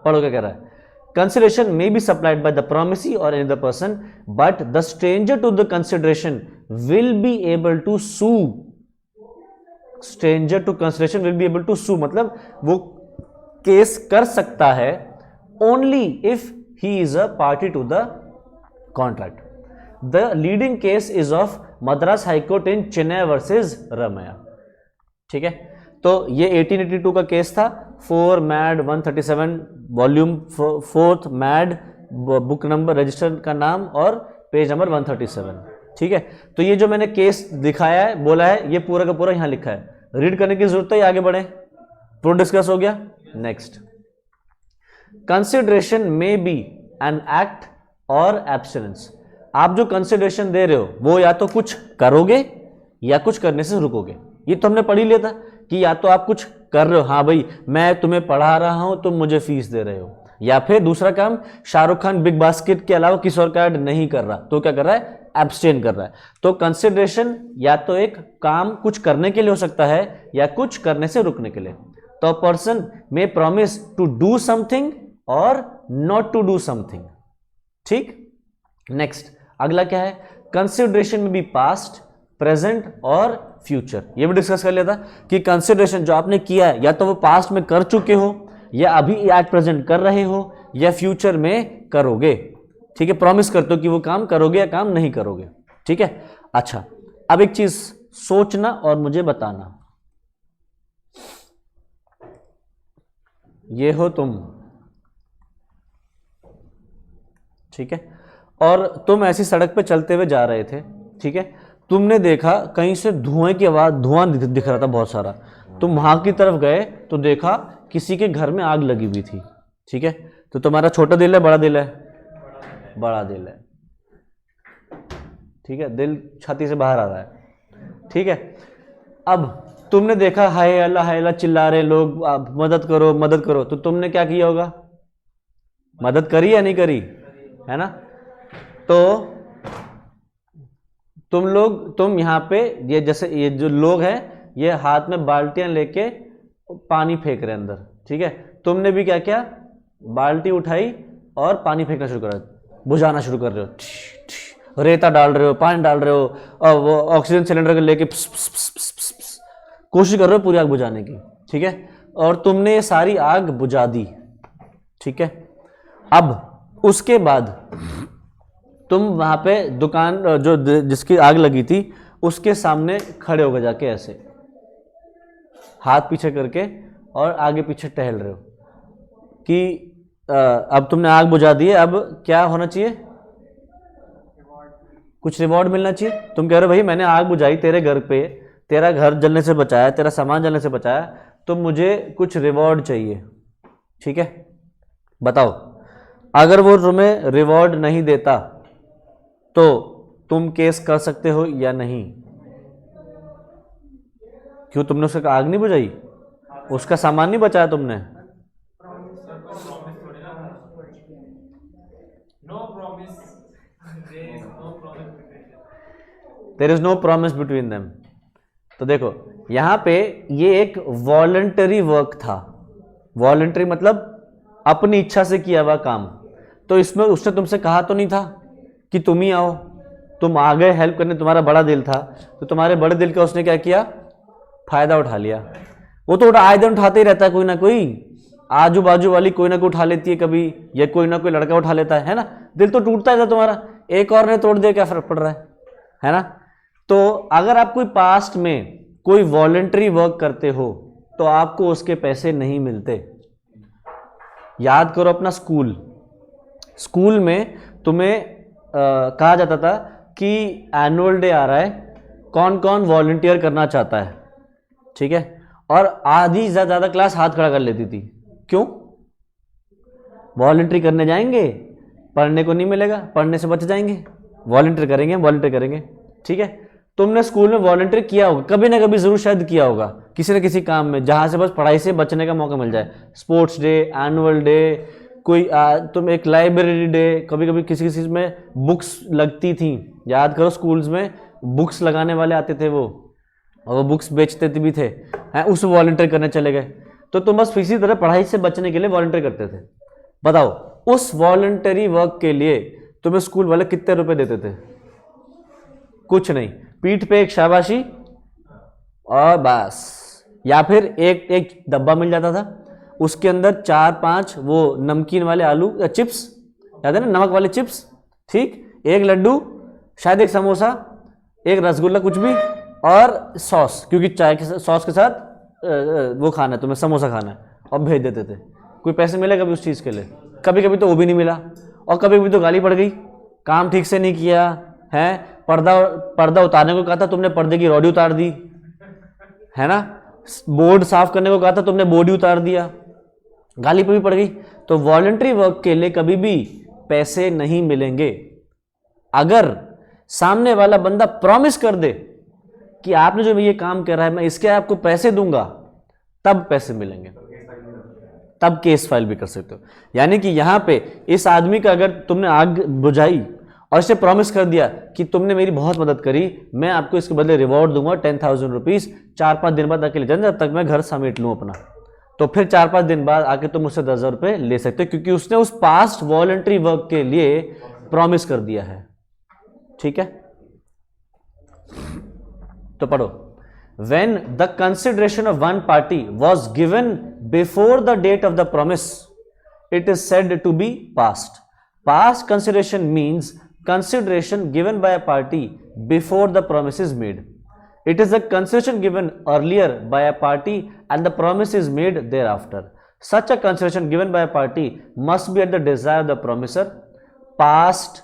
पढ़ो क्या कह रहा है, consideration may be supplied by the promisee or any other person, but the stranger to the consideration will be able to sue. Stranger to consideration will be able to sue, मतलब वो case कर सकता है only if he is a party to the contract. The leading case is of Madras High Court in Chennai versus Ramaya. ठीक है, तो ये 1882 का केस था, 4 mad 137 volume 4 mad, book number register का नाम और पेज नंबर 137, ठीक है। तो ये जो मैंने केस दिखाया है, बोला है, ये पूरा का पूरा यहाँ लिखा है, रीड करने की जरूरत है, आगे बढ़े, पूरा डिस्कस हो गया। Next, consideration may be an act और एब्सटिनेंस। आप जो कंसिडरेशन दे रहे हो वो या तो कुछ करोगे या कुछ करने से रुकोगे, ये तो हमने पढ़ ही लिया था कि या तो आप कुछ कर रहे हो, हाँ भाई मैं तुम्हें पढ़ा रहा हूं तुम मुझे फीस दे रहे हो, या फिर दूसरा काम शाहरुख खान बिग बास्केट के अलावा किसी और का ऐड नहीं कर रहा, तो क्या कर रहा है, एब्सटेन कर रहा है। तो कंसिडरेशन या तो एक काम कुछ करने के लिए हो सकता है या कुछ करने से रुकने के लिए। तो person may promise to do something और नॉट टू डू समथिंग, ठीक। नेक्स्ट, अगला क्या है, कंसिडरेशन में भी पास्ट, प्रेजेंट और फ्यूचर। ये भी डिस्कस कर लिया था कि कंसिडरेशन जो आपने किया है या तो वो पास्ट में कर चुके हो, या अभी एट प्रेजेंट कर रहे हो, या फ्यूचर में करोगे, ठीक है। प्रॉमिस करते हो कि वो काम करोगे या काम नहीं करोगे, ठीक है। अच्छा, अब एक चीज सोचना और मुझे बताना, ये हो तुम, ठीक है, और तुम ऐसी सड़क पे चलते हुए जा रहे थे, ठीक है। तुमने देखा कहीं से धुएं की आवाज, धुआं दिख रहा था बहुत सारा, तुम वहां की तरफ गए तो देखा किसी के घर में आग लगी हुई थी, ठीक है। तो तुम्हारा छोटा दिल है बड़ा दिल है, बड़ा दिल है, ठीक है, दिल छाती से बाहर आ रहा है, ठीक है। अब तुमने देखा हाय अल्लाह चिल्ला रहे लोग, मदद करो मदद करो, तो तुमने क्या किया होगा, मदद करी या नहीं करी, है ना। तो तुम यहाँ पे ये जैसे ये जो लोग हैं ये हाथ में बाल्टियां लेके पानी फेंक रहे हैं अंदर, ठीक है। तुमने भी क्या किया, बाल्टी उठाई और पानी फेंकना शुरू करा, बुझाना शुरू कर रहे हो, रेता डाल रहे हो, पानी डाल रहे हो, और वो ऑक्सीजन सिलेंडर को लेके कोशिश कर रहे हो पूरी आग बुझाने की, ठीक है। और तुमने ये सारी आग बुझा दी, ठीक है। अब उसके बाद तुम वहां पे दुकान जो जिसकी आग लगी थी उसके सामने खड़े हो गए, जाके ऐसे हाथ पीछे करके और आगे पीछे टहल रहे हो कि अब तुमने आग बुझा दी है, अब क्या होना चाहिए, कुछ रिवॉर्ड मिलना चाहिए। तुम कह रहे हो भाई मैंने आग बुझाई तेरे घर पे, तेरा घर जलने से बचाया, तेरा सामान जलने से बचाया, तो मुझे कुछ रिवॉर्ड चाहिए, ठीक है। बताओ, अगर वो तुम्हें रिवॉर्ड नहीं देता तो तुम केस कर सकते हो या नहीं? क्यों, तुमने उसका आग नहीं बुझाई, उसका सामान नहीं बचाया तुमने? There is no promise between them. तो देखो यहां पे ये एक वॉलंटरी वर्क था। वॉलंटरी मतलब अपनी इच्छा से किया हुआ काम। तो इसमें उसने तुमसे कहा तो नहीं था कि तुम ही आओ, तुम आ गए हेल्प करने, तुम्हारा बड़ा दिल था, तो तुम्हारे बड़े दिल का उसने क्या किया, फायदा उठा लिया। वो तो आए दिन उठाते ही रहता है, कोई ना कोई आजू बाजू वाली कोई ना कोई उठा लेती है कभी, या कोई ना कोई लड़का उठा लेता है ना। दिल तो टूटता है तुम्हारा, एक और ने तोड़ दिया, क्या फर्क पड़ रहा है ना। तो अगर आप कोई पास्ट में कोई वॉलंटरी वर्क करते हो तो आपको उसके पैसे नहीं मिलते। याद करो अपना स्कूल में तुम्हें कहा जाता था कि एनुअल डे आ रहा है, कौन कौन वॉलंटियर करना चाहता है, ठीक है, और आधी ज़्यादा क्लास हाथ खड़ा कर लेती थी। क्यों? वॉलंटरी करने जाएंगे, पढ़ने को नहीं मिलेगा, पढ़ने से बच जाएंगे, वॉलंटियर करेंगे, ठीक है। तुमने स्कूल में वॉलंटियर किया होगा, कभी ना कभी जरूर शायद किया होगा, किसी न किसी काम में, जहां से बस पढ़ाई से बचने का मौका मिल जाए। स्पोर्ट्स डे, एनुअल डे, कोई तुम एक लाइब्रेरी डे, कभी कभी किसी चीज में बुक्स लगती थी। याद करो स्कूल्स में बुक्स लगाने वाले आते थे वो, और वो बुक्स बेचते भी थे, हैं, उस वॉलंटियर करने चले गए। तो तुम बस इसी तरह पढ़ाई से बचने के लिए वॉलंटियर करते थे। बताओ उस वॉलंटरी वर्क के लिए तुम्हें स्कूल वाले कितने रुपए देते थे? कुछ नहीं, पीठ पे एक शाबाशी और बस। या फिर एक डब्बा मिल जाता था, उसके अंदर 4-5 वो नमकीन वाले आलू या चिप्स, याद है ना, नमक वाले चिप्स, ठीक, एक लड्डू, शायद एक समोसा, एक रसगुल्ला, कुछ भी, और सॉस, क्योंकि चाय के सॉस के साथ वो खाना है तुम्हें, समोसा खाना है, और भेज देते थे। कोई पैसे मिले कभी उस चीज़ के लिए? कभी कभी तो वो भी नहीं मिला, और कभी कभी तो गाली पड़ गई, काम ठीक से नहीं किया है, पर्दा उतारने को कहा था तुमने, पर्दे की रॉडी उतार दी, है ना, बोर्ड साफ करने को कहा था तुमने, बोर्ड ही उतार दिया, गाली पे भी पड़ गई। तो वॉलंटरी वर्क के लिए कभी भी पैसे नहीं मिलेंगे। अगर सामने वाला बंदा प्रॉमिस कर दे कि आपने जो ये काम कर रहा है मैं इसके आपको पैसे दूंगा, तब पैसे मिलेंगे, तब केस फाइल भी कर सकते हो। यानी कि यहां पे इस आदमी का अगर तुमने आग बुझाई और इसे प्रॉमिस कर दिया कि तुमने मेरी बहुत मदद करी, मैं आपको इसके बदले रिवॉर्ड दूंगा 10,000 रुपीज, 4-5 दिन बाद आके ले जाना, जब तक मैं घर समेट लूं अपना, तो फिर 4-5 दिन बाद आके तुम मुझसे 10,000 रुपये ले सकते हो, क्योंकि उसने उस पास्ट वॉलंटरी वर्क के लिए प्रॉमिस कर दिया है। ठीक है, तो पढ़ो। When the consideration of one party was given before the date of the promise, it is said to be past. Past consideration means consideration given by a party before the promise is made. It is a consideration given earlier by a party and the promise is made thereafter. Such a consideration given by a party must be at the desire of the promiser. Past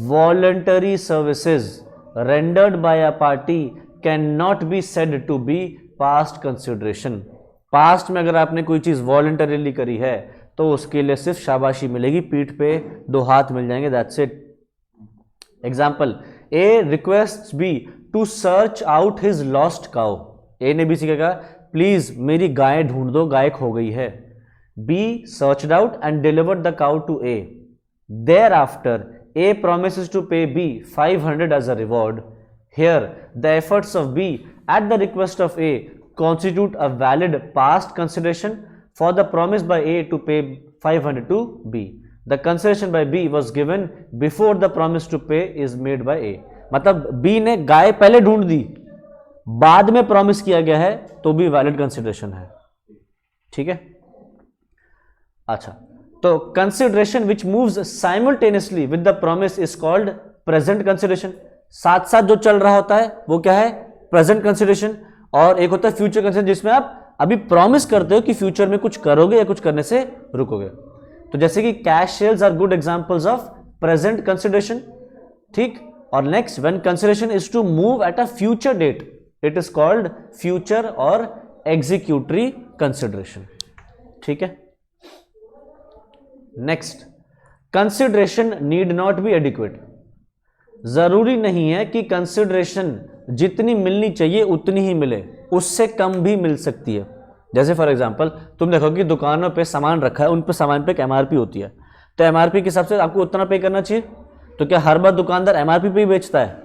voluntary services rendered by a party cannot be said to be past consideration. Past में अगर आपने कोई चीज voluntarily करी है तो उसके लिए सिर्फ शाबाशी मिलेगी, पीठ पे 2 हाथ मिल जाएंगे, that's it. Example, A request B to search out his lost cow. A ने बी से क्या कहा, प्लीज मेरी गाय ढूंढ दो, गाय खो गई है। B searched out and delivered the cow to A. Thereafter A promises to pay B 500 as a reward. Here, the efforts of B at the request of A constitute a valid past consideration for the promise by A to pay 500 to B. The consideration by B was given before the promise to pay is made by A. मतलब B ने गाय पहले ढूंढ दी, बाद में promise किया गया है, तो भी वैलिड कंसिडरेशन है। ठीक है, अच्छा, तो consideration which moves simultaneously with the promise is called present consideration. साथ साथ जो चल रहा होता है वो क्या है, प्रेजेंट कंसिडरेशन। और एक होता है फ्यूचर कंसिडरेशन, जिसमें आप अभी प्रॉमिस करते हो कि फ्यूचर में कुछ करोगे या कुछ करने से रुकोगे। तो जैसे कि cash sales are good examples of present consideration. ठीक, और next, when consideration is to move at a future date, it is called future और एग्जीक्यूटरी कंसिडरेशन। ठीक है, next, consideration need not be adequate. जरूरी नहीं है कि कंसिडरेशन जितनी मिलनी चाहिए उतनी ही मिले, उससे कम भी मिल सकती है। जैसे फॉर एग्जांपल तुम देखो कि दुकानों पे सामान रखा है, उन पे सामान पे एक एमआरपी होती है, तो एमआरपी के हिसाब से आपको उतना पे करना चाहिए। तो क्या हर बार दुकानदार एमआरपी पे ही बेचता है?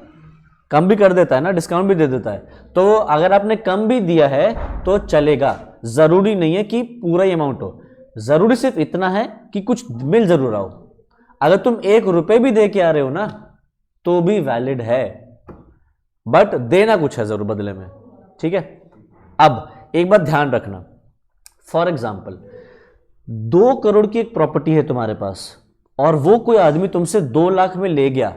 कम भी कर देता है ना, डिस्काउंट भी दे देता है। तो अगर आपने कम भी दिया है तो चलेगा, जरूरी नहीं है कि पूरा ही अमाउंट हो, जरूरी सिर्फ इतना है कि कुछ मिल जरूर आओ। अगर तुम 1 रुपए भी दे के आ रहे हो ना तो भी वैलिड है, बट देना कुछ है जरूर बदले में, ठीक है। अब एक बात ध्यान रखना, फॉर एग्जाम्पल 2 करोड़ की एक प्रॉपर्टी है तुम्हारे पास और वो कोई आदमी तुमसे 2 लाख में ले गया,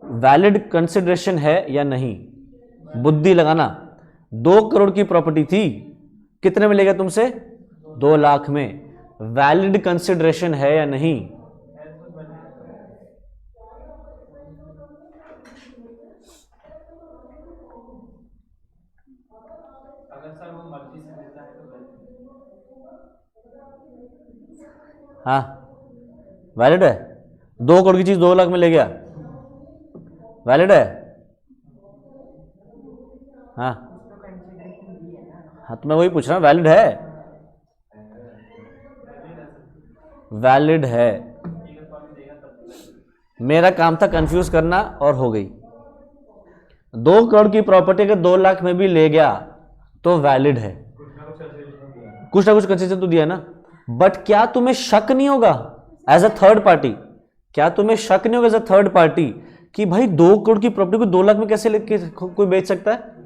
वैलिड कंसिडरेशन है या नहीं? बुद्धि लगाना। 2 करोड़ की प्रॉपर्टी थी, कितने में ले गया तुमसे? 2 लाख में, वैलिड कंसिडरेशन है या नहीं? अगर सर वो मर्जी से देता है तो हाँ वैलिड है। 2 करोड़ की चीज 2 लाख में ले गया, वैलिड है? हाँ हाँ, तो मैं वही पूछ रहा हूँ, वैलिड है? वैलिड है। मेरा काम था कंफ्यूज करना और हो गई। 2 करोड़ की प्रॉपर्टी अगर 2 लाख में भी ले गया तो वैलिड है, कुछ ना कुछ कंसेशन तो दिया ना। बट क्या तुम्हें शक नहीं होगा एज अ थर्ड पार्टी, क्या तुम्हें शक नहीं होगा एज अ थर्ड पार्टी कि भाई 2 करोड़ की प्रॉपर्टी को 2 लाख में कैसे लेके कोई बेच सकता है?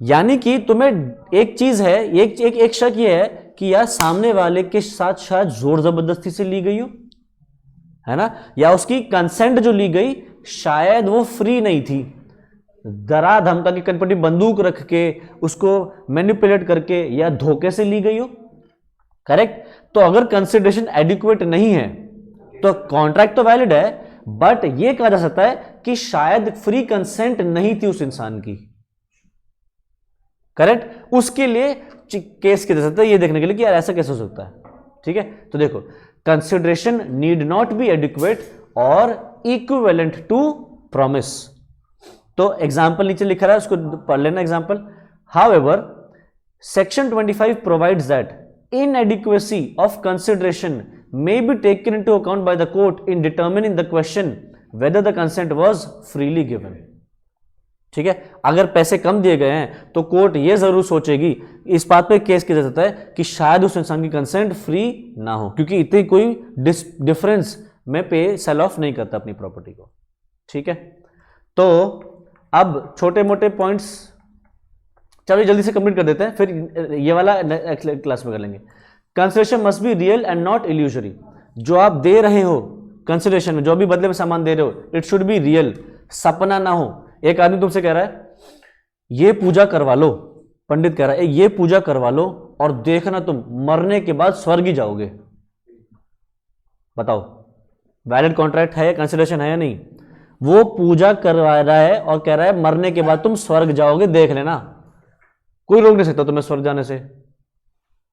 यानी कि तुम्हें एक चीज है, एक शक ये है कि यार सामने वाले के साथ शायद जोर जबरदस्ती से ली गई हो, है ना, या उसकी कंसेंट जो ली गई शायद वो फ्री नहीं थी, डरा धमका के कनपटी बंदूक रख के उसको मैनिपुलेट करके या धोखे से ली गई हो, करेक्ट। तो अगर कंसिडरेशन एडिक्वेट नहीं है तो कॉन्ट्रैक्ट तो वैलिड है, बट यह कहा जा सकता है कि शायद फ्री कंसेंट नहीं थी उस इंसान की, करेक्ट। उसके लिए केस किया जा सकता है ये देखने के लिए कि यार ऐसा कैसे हो सकता है, ठीक है। तो देखो, consideration need not be adequate और इक्विवेलेंट टू प्रॉमिस। तो एग्जाम्पल नीचे लिखा रहा है, उसको पढ़ लेना example. However section 25 provides that inadequacy of consideration may be taken into account by the court in determining the question whether the consent was freely given। ठीक है, अगर पैसे कम दिए गए हैं तो कोर्ट ये जरूर सोचेगी, इस बात पे केस किया जा सकता है कि शायद उस इंसान की कंसेंट फ्री ना हो, क्योंकि इतनी कोई डिफरेंस में पे सेल ऑफ नहीं करता अपनी प्रॉपर्टी को, ठीक है। तो अब छोटे मोटे पॉइंट्स चलो जल्दी से कंप्लीट कर देते हैं, फिर ये वाला क्लास में कर लेंगे। Consideration must be real and not illusory. जो आप दे रहे हो कंसिडरेशन में, जो भी बदले में सामान दे रहे हो, इट शुड बी रियल, सपना ना हो। एक आदमी तुमसे कह रहा है ये पूजा करवा लो, पंडित कह रहा है ये पूजा करवा लो और देखना तुम मरने के बाद स्वर्ग ही जाओगे। बताओ वैलिड कॉन्ट्रैक्ट है, कंसिडरेशन है या नहीं? वो पूजा करवा रहा है और कह रहा है मरने के बाद तुम स्वर्ग जाओगे, देख लेना, कोई रोक नहीं सकता तुम्हें स्वर्ग जाने से।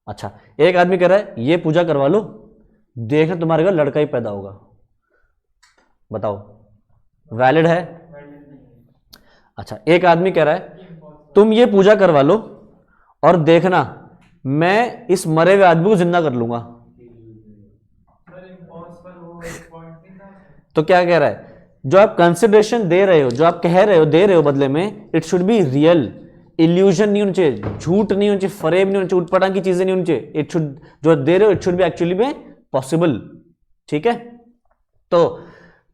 अच्छा, एक आदमी कह रहा है ये पूजा करवा लो, देखना तुम्हारे घर लड़का ही पैदा होगा। बताओ वैलिड है? अच्छा, एक आदमी कह रहा है तुम ये पूजा करवा लो और देखना मैं इस मरे हुए आदमी को जिंदा कर लूंगा। तो क्या कह रहा है? जो आप कंसिडरेशन दे रहे हो, जो आप कह रहे हो दे रहे हो बदले में, it should be real, illusion नहीं होनी चाहिए, झूठ नहीं होनी चाहिए, फरेब नहीं होनी चाहिए, उटपटांग की चीजें नहीं होनी चाहिए। इट शुड, जो दे रहे हो इट शुड बी एक्चुअली में पॉसिबल, ठीक है। तो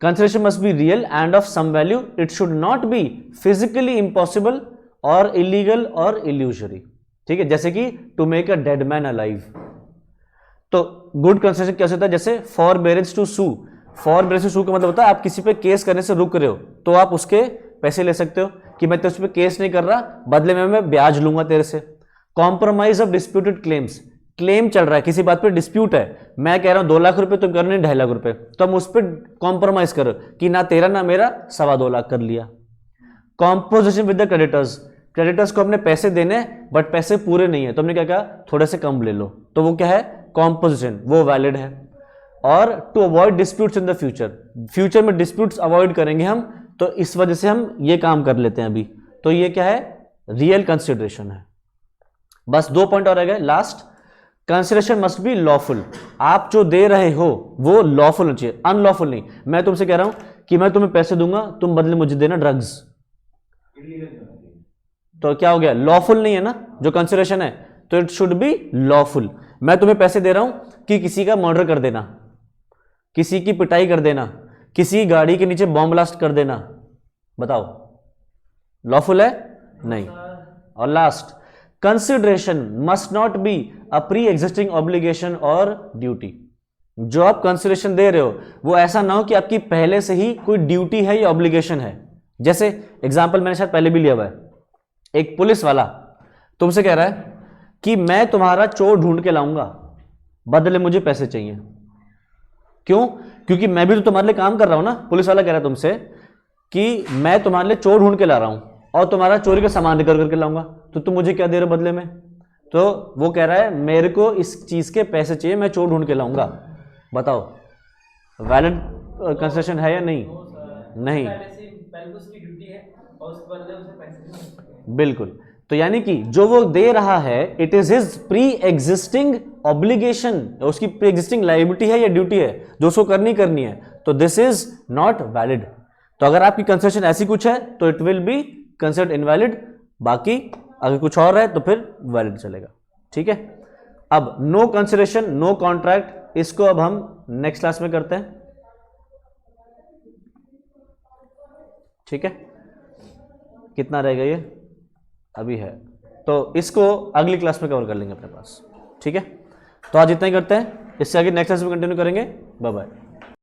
consideration must be real and of some value, it should not be physically impossible और इलीगल और इल्यूजरी, ठीक है। जैसे कि to make a dead man alive. तो गुड कंसिडरेशन क्या होता है? जैसे forbearance to sue. Forbearance to sue का मतलब होता है आप किसी पे केस करने से रुक रहे हो तो आप उसके पैसे ले सकते हो कि मैं तो उस पर केस नहीं कर रहा, बदले में मैं ब्याज लूंगा तेरे से। Compromise of disputed claims. Claim चल रहा है, किसी बात पे डिस्प्यूट है, मैं कह रहा हूं 2 लाख रुपए, तुम कर रहे 2.5 लाख रुपए, तो हम उस पर कॉम्प्रोमाइज करो कि ना तेरा ना मेरा 2.25 लाख कर लिया। Composition with the creditors. Creditors को अपने पैसे देने बट पैसे पूरे नहीं है तो हमने क्या कहा थोड़े से कम ले लो, तो वो क्या है? कॉम्पोजिशन, वो वैलिड है। और to avoid disputes in the future, future में डिस्प्यूट्स अवॉइड करेंगे हम, तो इस वजह से हम ये काम कर लेते हैं अभी। तो ये क्या है, रियल कंसिडरेशन है। बस 2 पॉइंट और रह गए। Last, consideration must B lawful, आप जो दे रहे हो वो लॉफुल होना चाहिए, अनलॉफुल नहीं। मैं तुमसे कह रहा हूं कि मैं तुम्हें पैसे दूंगा, तुम बदले मुझे देना ड्रग्स, तो क्या हो गया, लॉफुल नहीं है ना जो कंसिडरेशन है, तो इट शुड बी लॉफुल। मैं तुम्हें पैसे दे रहा हूं कि किसी का मर्डर कर देना, किसी की पिटाई कर देना, किसी गाड़ी के नीचे बॉम्ब ब्लास्ट कर देना, बताओ लॉफुल है? नहीं। और last, consideration must not be a pre existing obligation और ड्यूटी। जो आप कंसिडरेशन दे रहे हो वो ऐसा ना हो कि आपकी पहले से ही कोई ड्यूटी है या ऑब्लिगेशन है। जैसे एग्जाम्पल मैंने शायद पहले भी लिया हुआ है, एक पुलिस वाला तुमसे कह रहा है कि मैं तुम्हारा चोर ढूंढ के लाऊंगा, बदले मुझे पैसे चाहिए। क्यों? क्योंकि मैं भी तो तुम्हारे लिए काम कर रहा हूं ना। पुलिस वाला कह रहा है तुमसे कि मैं तुम्हारे लिए चोर ढूंढ के ला रहा हूं और तुम्हारा चोरी का सामान रिकवर करके लाऊंगा, तो तुम मुझे क्या दे रहे हो बदले में? तो वो कह रहा है मेरे को इस चीज के पैसे चाहिए, मैं चोर ढूंढ के लाऊंगा। बताओ वैलिड कंसेशन है या नहीं? नहीं, पहले तो उसकी ड्यूटी है और उसके बदले उसे पैसे भी मिल सकते हैं। बिल्कुल। तो यानी कि जो वो दे रहा है it is his pre existing obligation, उसकी प्री एग्जिस्टिंग लायबिलिटी है या ड्यूटी है जो उसको करनी है, तो दिस इज नॉट वैलिड। तो अगर आपकी कंसेशन ऐसी कुछ है तो it will be considered invalid, बाकी अगर कुछ और है तो फिर वैलिड चलेगा। ठीक है। अब नो कंसिडरेशन नो कॉन्ट्रैक्ट, इसको अब हम नेक्स्ट क्लास में करते हैं। ठीक है, कितना रहेगा ये अभी है, तो इसको अगली क्लास में कवर कर लेंगे अपने पास। ठीक है, तो आज इतना ही करते हैं, इससे आगे नेक्स्ट क्लास में कंटिन्यू करेंगे। Bye bye.